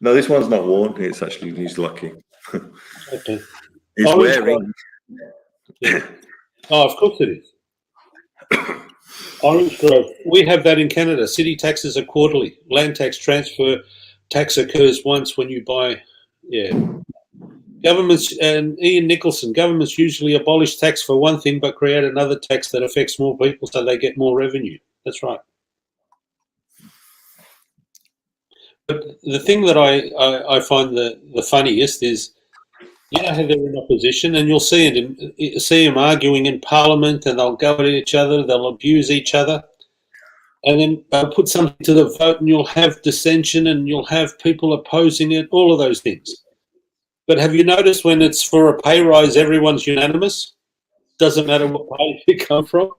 No, this one's not worn. It's actually, he's lucky. Okay. It's wearing. Yeah. Oh, of course it is. Orange Grove. We have that in Canada. City taxes are quarterly. Land tax transfer tax occurs once when you buy. Yeah. Governments, and Ian Nicholson, governments usually abolish tax for one thing but create another tax that affects more people so they get more revenue. That's right. But the thing that I find the funniest is, how they're in opposition, and you'll see them arguing in Parliament, and they'll go at each other, they'll abuse each other, and then they'll put something to the vote, and you'll have dissension, and you'll have people opposing it, all of those things. But have you noticed when it's for a pay rise, everyone's unanimous? Doesn't matter what party you come from.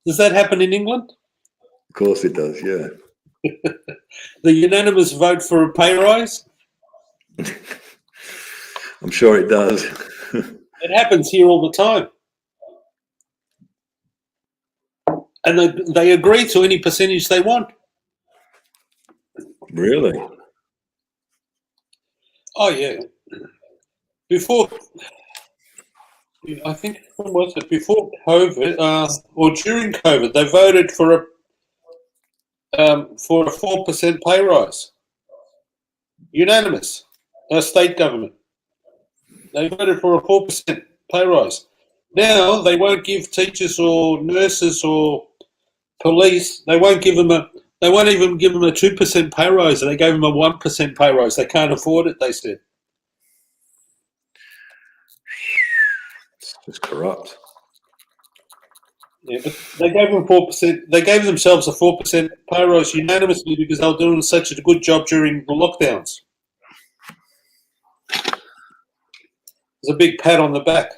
Does that happen in England? Of course it does, yeah. The unanimous vote for a pay rise? I'm sure it does. It happens here all the time. And they agree to any percentage they want. Really? Oh, yeah. Before, I think, when was it? Before COVID, or during COVID, they voted for a 4% pay rise. Unanimous. Our state government. They voted for a 4% pay rise. Now they won't give teachers or nurses or police. They won't even give them a 2% pay rise. They gave them a 1% pay rise. They can't afford it, they said. It's corrupt. Yeah, but they gave them 4%. They gave themselves a 4% pay rise unanimously because they were doing such a good job during the lockdowns. There's a big pat on the back.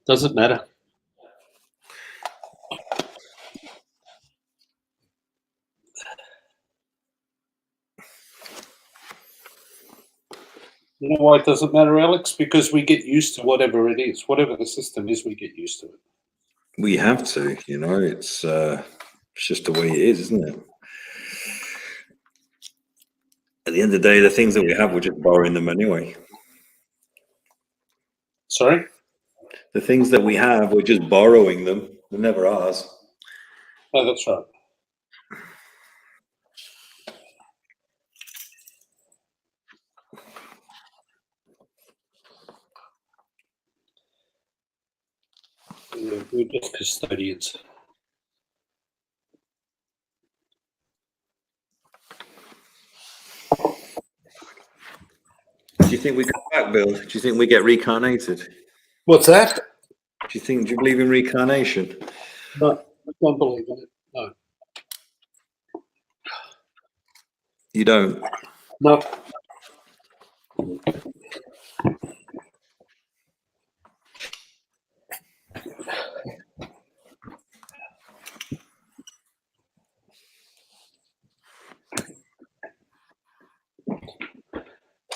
Doesn't matter. You know why it doesn't matter, Alex? Because we get used to whatever it is. Whatever the system is, we get used to it. We have to, it's just the way it is, isn't it? At the end of the day, the things that we have, we're just borrowing them anyway. Sorry? The things that we have, we're just borrowing them. They're never ours. Oh, that's right. Yeah, we're just custodians. you think we come back, Bill? Do you think we get reincarnated? What's that? Do you believe in reincarnation? No, I don't believe in it. No. You don't? No.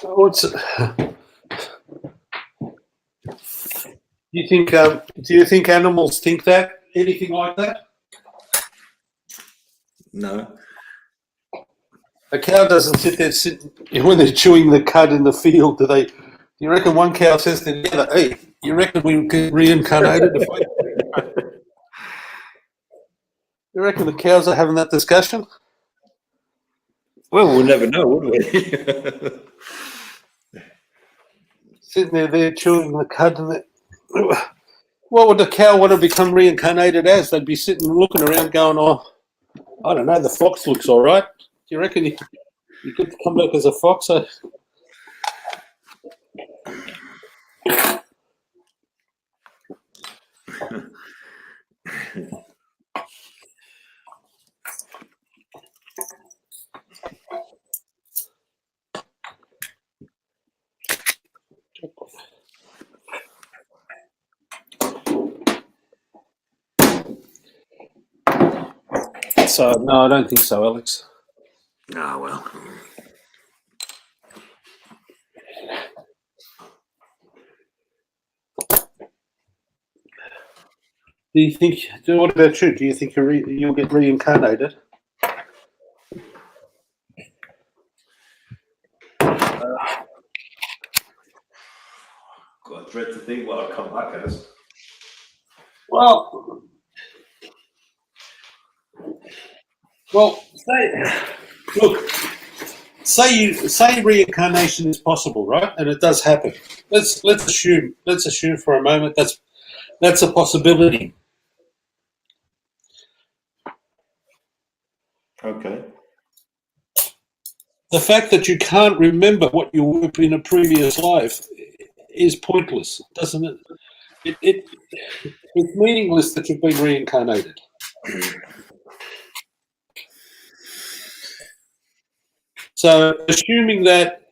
What's do you think? Do you think animals think that? Anything like that? No. A cow doesn't sit there when they're chewing the cud in the field. Do they? Do you reckon one cow says to the other, "Hey, you reckon we get reincarnated?" You reckon the cows are having that discussion? Well, we'll never know, would we? Sitting there chewing the cud, and what would the cow want to become reincarnated as? They'd be sitting and looking around, going, "Oh, I don't know. The fox looks all right. Do you reckon you could come back as a fox?" So no, I don't think so, Alex. Ah, well. Do you think? What about you? Do you think you'll get reincarnated? God, I dread to think what I'll come back as. Well, say reincarnation is possible, right? And it does happen. Let's assume for a moment that's a possibility. Okay. The fact that you can't remember what you were in a previous life is pointless, doesn't it? It's meaningless that you've been reincarnated. So, assuming that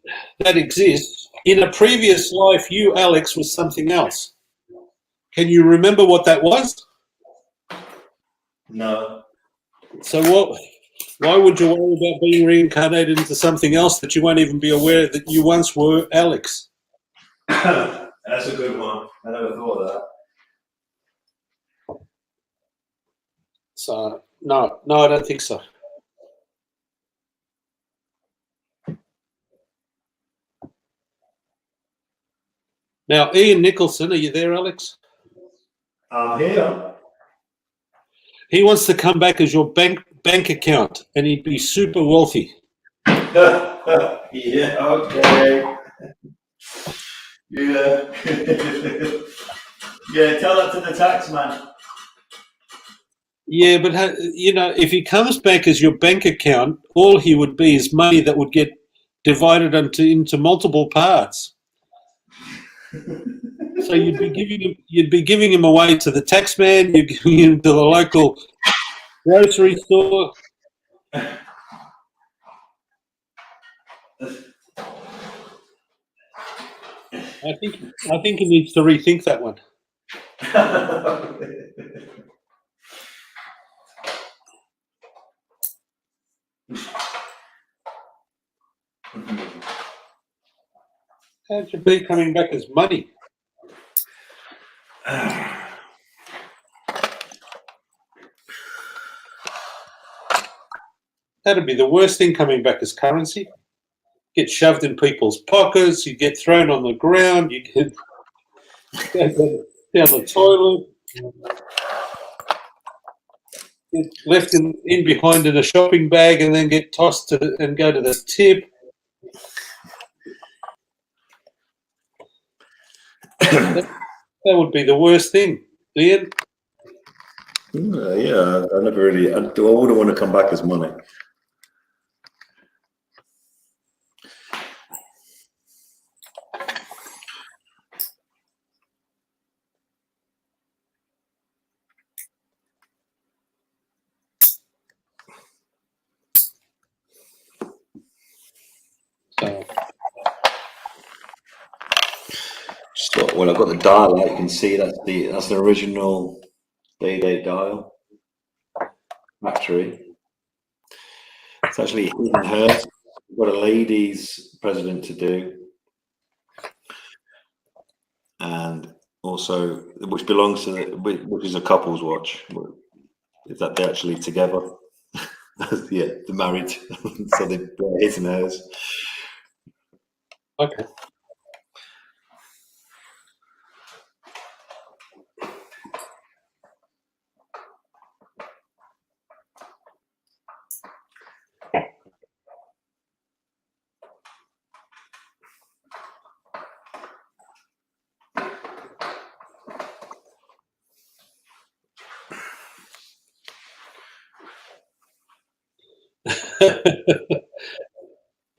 exists, in a previous life, you, Alex, was something else. Can you remember what that was? No. So why would you worry about being reincarnated into something else that you won't even be aware that you once were Alex? That's a good one. I never thought of that. So, no, I don't think so. Now, Ian Nicholson, are you there, Alex? I'm here. He wants to come back as your bank account, and he'd be super wealthy. Yeah, okay. Yeah. Yeah, tell that to the tax man. Yeah, but if he comes back as your bank account, all he would be is money that would get divided into multiple parts. So you'd be giving him away to the tax man. You're giving him to the local grocery store. I think he needs to rethink that one. How'd you be coming back as money? That'd be the worst thing, coming back as currency. Get shoved in people's pockets, you get thrown on the ground, you get down the toilet, get left in behind in a shopping bag, and then get tossed and go to the tip. That would be the worst thing, Ian. Yeah, I wouldn't want to come back as money. Well, I've got the dial out. You can see that's the original day-date dial factory. It's actually hidden hers. We've got a ladies' president to do, and also which belongs to which is a couple's watch. Is that they're actually together? Yeah, they're married, so they're his and hers. Okay.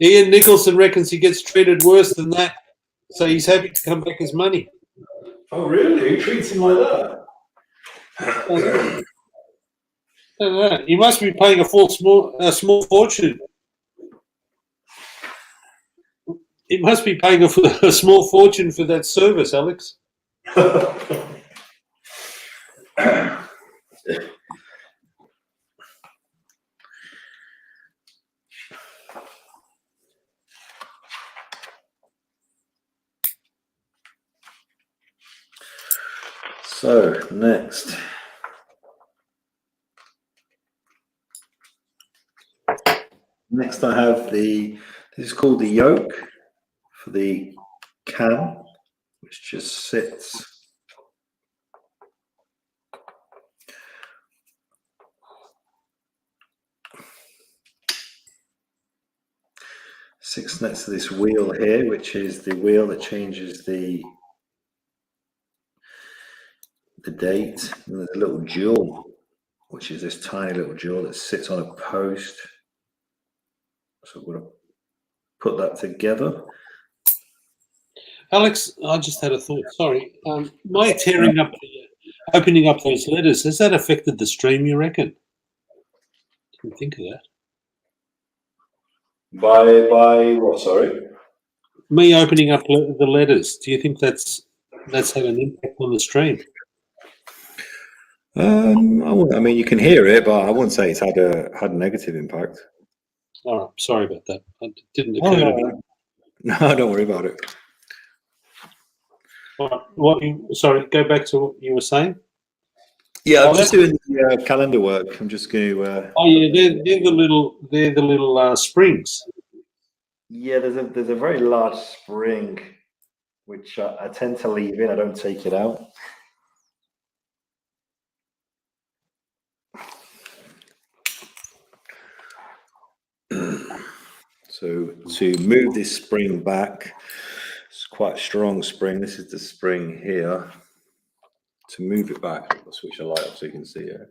Ian Nicholson reckons he gets treated worse than that, so he's happy to come back his money. Oh, really? Who treats him like that? I don't know. He must be paying a small fortune. He must be paying a small fortune for that service, Alex. So next, I have this is called the yoke for the cam, which just sits next to this wheel here, which is the wheel that changes the date. And there's a little jewel, which is this tiny little jewel that sits on a post. So we're going to put that together. Alex, I just had a thought. Sorry. My opening up those letters, has that affected the stream, you reckon? Didn't think of that. By what, sorry? Me opening up the letters, do you think that's had an impact on the stream? I mean, you can hear it, but I wouldn't say it's had a negative impact. All right, sorry about that. It didn't occur to me. No, don't worry about it. Sorry, go back to what you were saying. Yeah, I'm just doing the calendar work. I'm just going to. Oh yeah, they're the little springs. Yeah, there's a very large spring, which I tend to leave in. I don't take it out. So to move this spring back, it's quite a strong spring. This is the spring here. To move it back, I'll switch the light up so you can see it.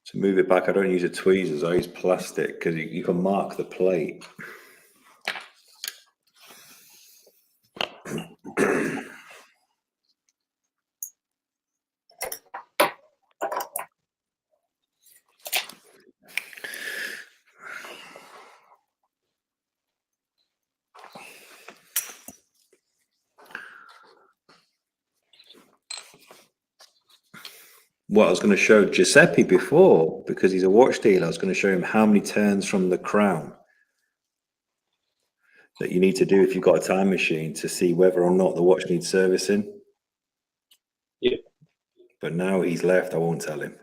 To move it back, I don't use a tweezers. I use plastic because you can mark the plate. What I was going to show Giuseppe before, because he's a watch dealer, I was going to show him how many turns from the crown that you need to do if you've got a time machine to see whether or not the watch needs servicing. Yeah. But now he's left, I won't tell him.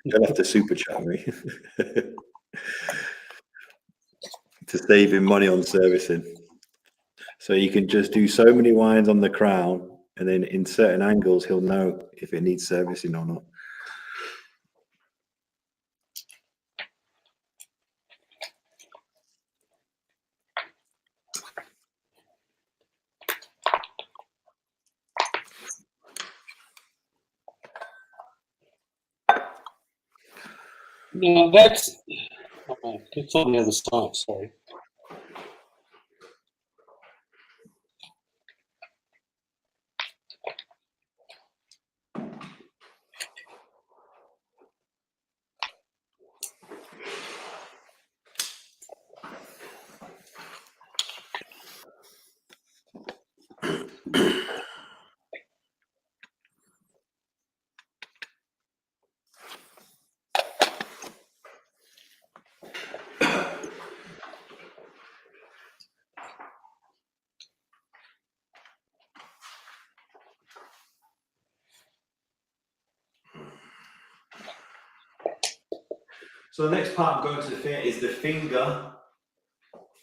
You'll have to super chat me to save him money on servicing. So you can just do so many winds on the crown, and then in certain angles, he'll know if it needs servicing or not. No, that's on the other side. Sorry. So the next part I'm going to fit is the finger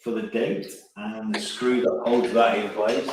for the date and the screw that holds that in place.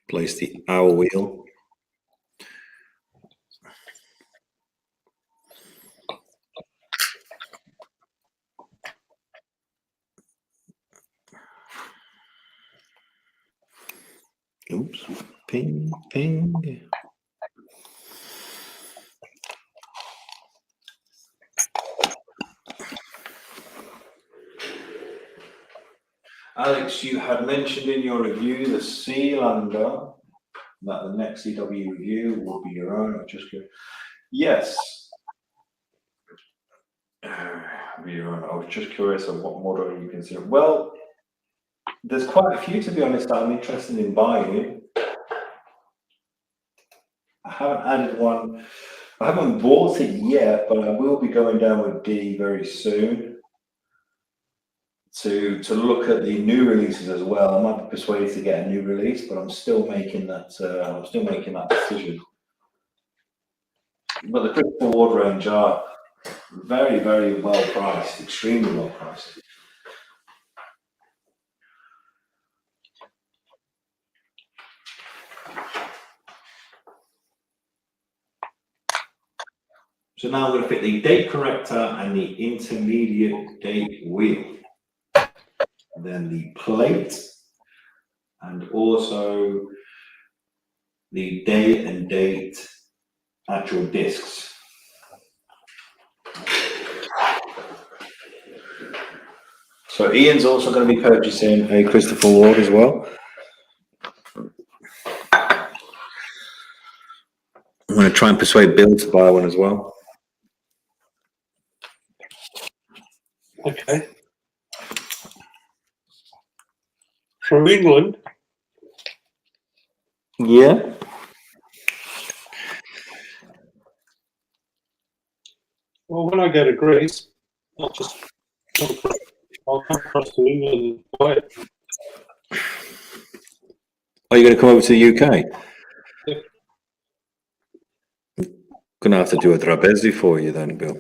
Place the hour wheel. Oops, ping, ping. Alex, you had mentioned in your review the Sealander, that the next CW review will be your own. Yes. Be your own. I was just curious of what model are you considering. Well, there's quite a few, to be honest, that I'm interested in buying. I haven't added one. I haven't bought it yet, but I will be going down with D very soon to look at the new releases as well. I might be persuaded to get a new release, but I'm still making that. I'm still making that decision. But the Crystal Ward range are very, very well priced, extremely well priced. So now I'm going to fit the date corrector and the intermediate date wheel. And then the plate and also the day and date actual discs. So Ian's also going to be purchasing a Christopher Ward as well. I'm going to try and persuade Bill to buy one as well. Okay. From England. Yeah. Well, when I go to Greece, I'll come across to England and buy it. Are you going to come over to the UK? Yep. Going to have to do a trapezi for you then, Bill.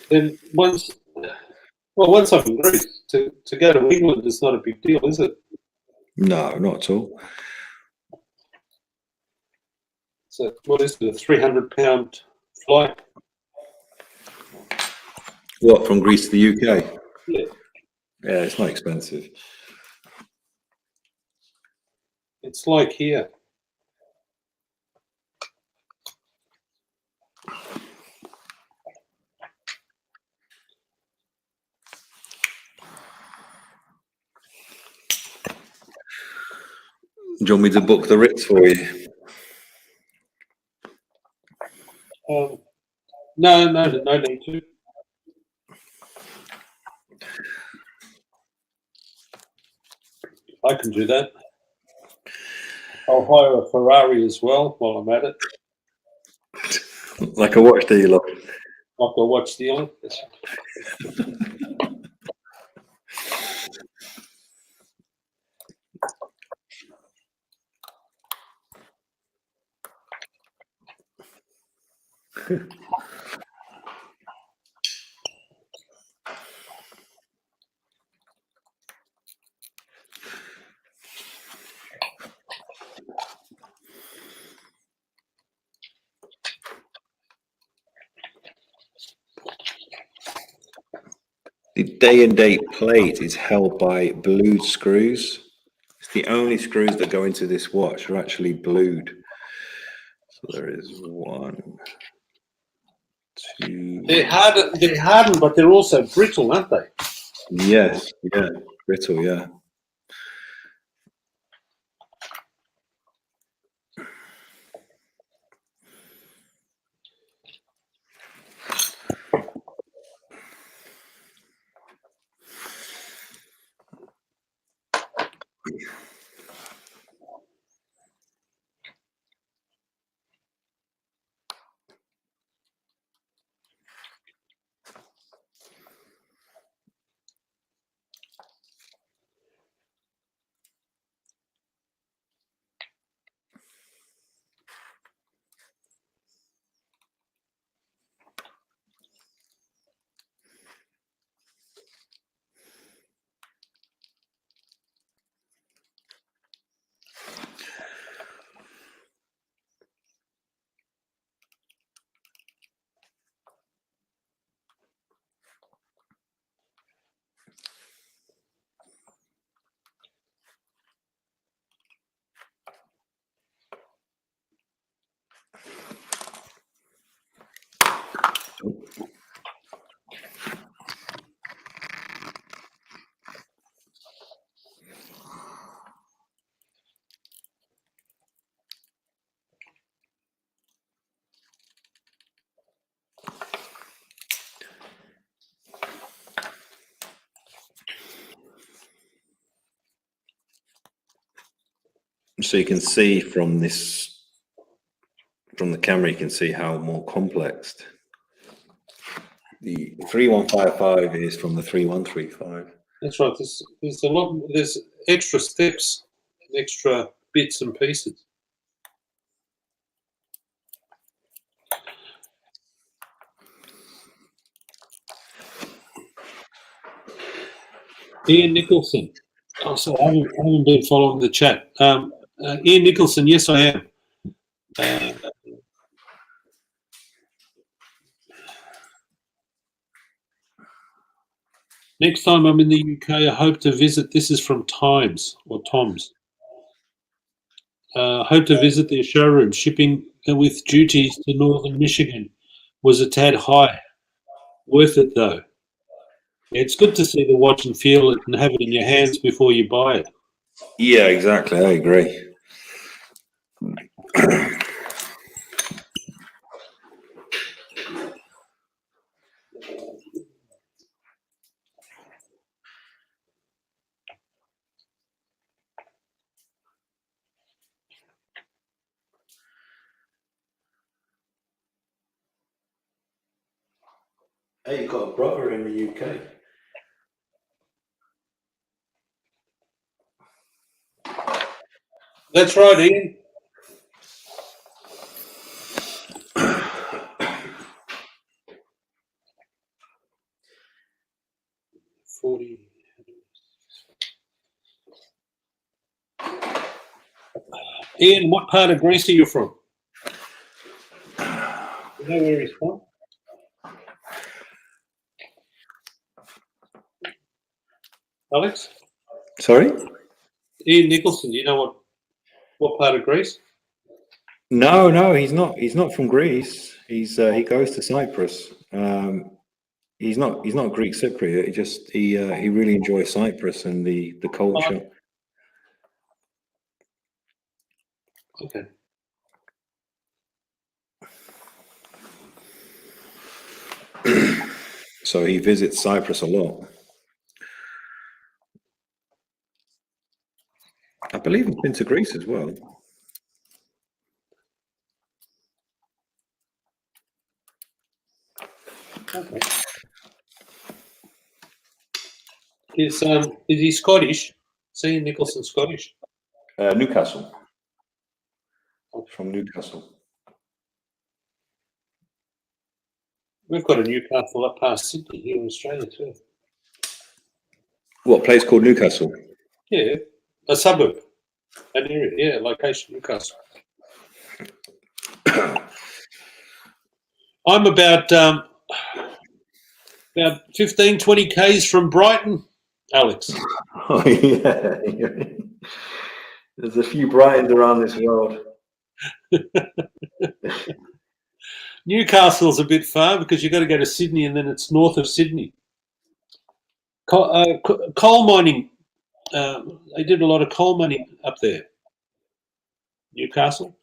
Then once I'm in Greece, to go to England is not a big deal, is it? No, not at all. So what is it, a £300 flight? What, from Greece to the UK? Yeah. Yeah, it's not expensive. It's like here. Do you want me to book the Ritz for you? No need to. I can do that. I'll hire a Ferrari as well while I'm at it. Like a watch dealer. Like a watch dealer. The day and date plate is held by blued screws. It's the only screws that go into this watch are actually blued. So there is 1, 2. They're hardened, but they're also brittle, aren't they? Yes, yeah, brittle, yeah. So you can see from the camera, you can see how more complex the 3155 is from the 3135. That's right. There's a lot. There's extra steps, extra bits and pieces. Ian Nicholson. Oh, sorry, I haven't been following the chat. Ian Nicholson, yes, I am. Next time I'm in the UK, I hope to visit. This is from Times or Tom's. Hope to visit their showroom. Shipping with duties to northern Michigan was a tad high. Worth it though. It's good to see the watch and feel it and have it in your hands before you buy it. Yeah, exactly. I agree. Hey, you've got a brother in the UK. That's right, Ian. Ian, what part of Greece are you from? You know where he's from? Alex? Sorry? Ian Nicholson, do you know what part of Greece? No, he's not. He's not from Greece. He goes to Cyprus. He's not Greek Cypriot. He really enjoys Cyprus and the culture. Okay. So he visits Cyprus a lot. I believe he's been to Greece as well. Okay. Is he Scottish? Is Ian Nicholson Scottish? Newcastle. From Newcastle. We've got a Newcastle up past Sydney here in Australia too. What place called Newcastle? Yeah, a suburb, an area. Yeah, location Newcastle. I'm about About 15, 20 Ks from Brighton, Alex. Oh, yeah. There's a few Brightons around this world. Newcastle's a bit far because you've got to go to Sydney and then it's north of Sydney. Coal mining. They did a lot of coal mining up there. Newcastle.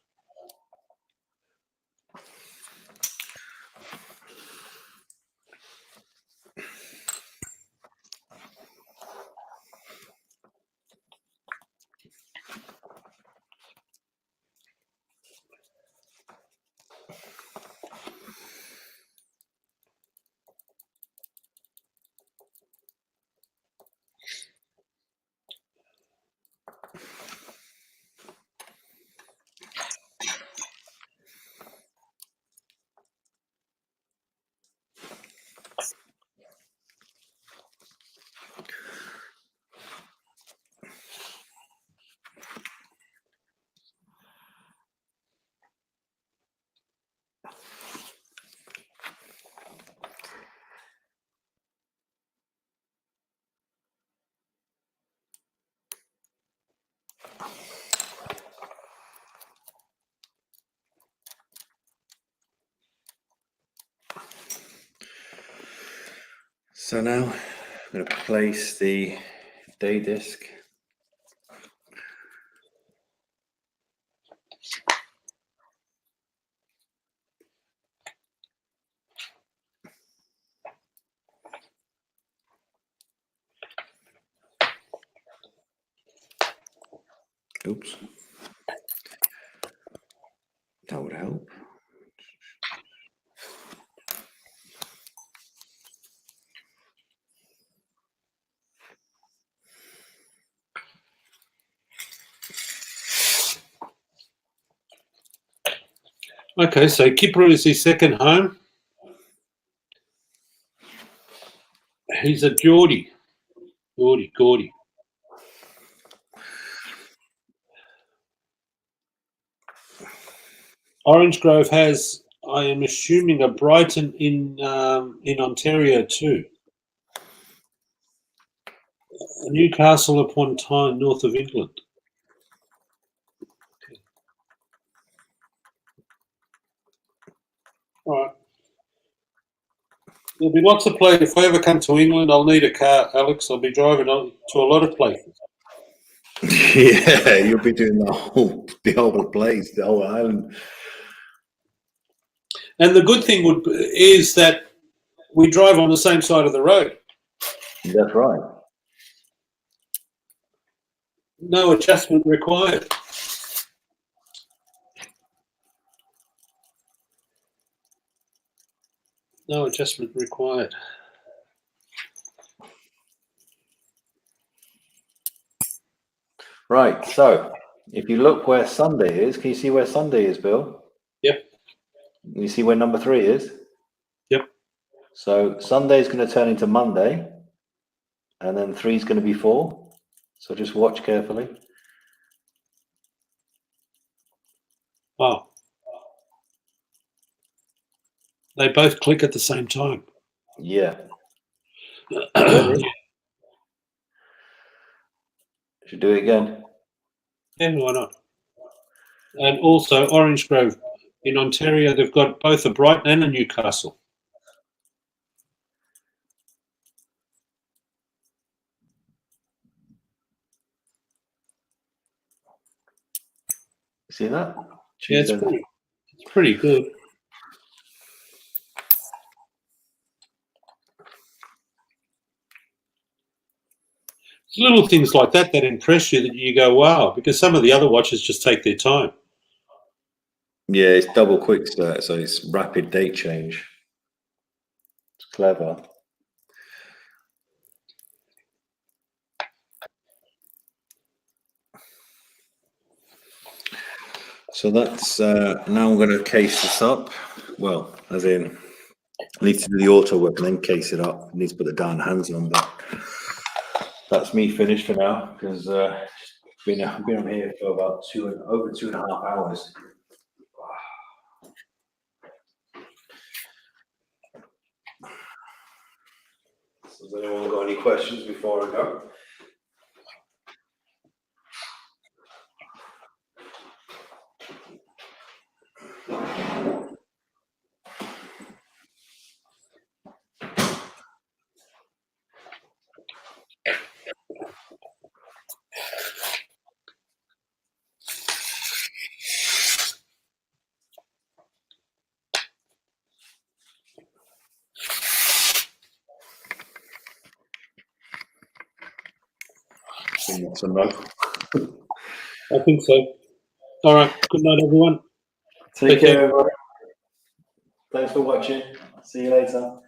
So now I'm going to place the day disc. Oops. That would help. Okay, so Kipper is his second home. He's a Geordie. Geordie. Orange Grove has, I am assuming, a Brighton in Ontario too. Newcastle upon Tyne, north of England. Okay. All right. There'll be lots of places. If I ever come to England, I'll need a car, Alex. I'll be driving to a lot of places. Yeah, you'll be doing the whole place, the whole island. And the good thing is that we drive on the same side of the road. That's right. No adjustment required. No adjustment required. Right, so if you look where Sunday is, can you see where Sunday is, Bill? Yep. You see where number 3 is? Yep. So Sunday is going to turn into Monday, and then 3 is going to be 4. So just watch carefully. Oh. They both click at the same time. Yeah. Should do it again. Yeah, why not? And also Orange Grove in Ontario, they've got both a Brighton and a Newcastle. See that? Yeah, it's pretty good. It's little things like that impress you, that you go, wow, because some of the other watches just take their time. Yeah, it's double quick start, so it's rapid date change. It's clever. So that's now I'm going to case this up. Well, as in, I need to do the auto work and then case it up. I need to put the down hands on, but that's me finished for now because I've been on here for about over 2.5 hours. Has anyone got any questions before I go? That's a no. I think so. All right. Good night, everyone. Take care, everybody. Thanks for watching. See you later.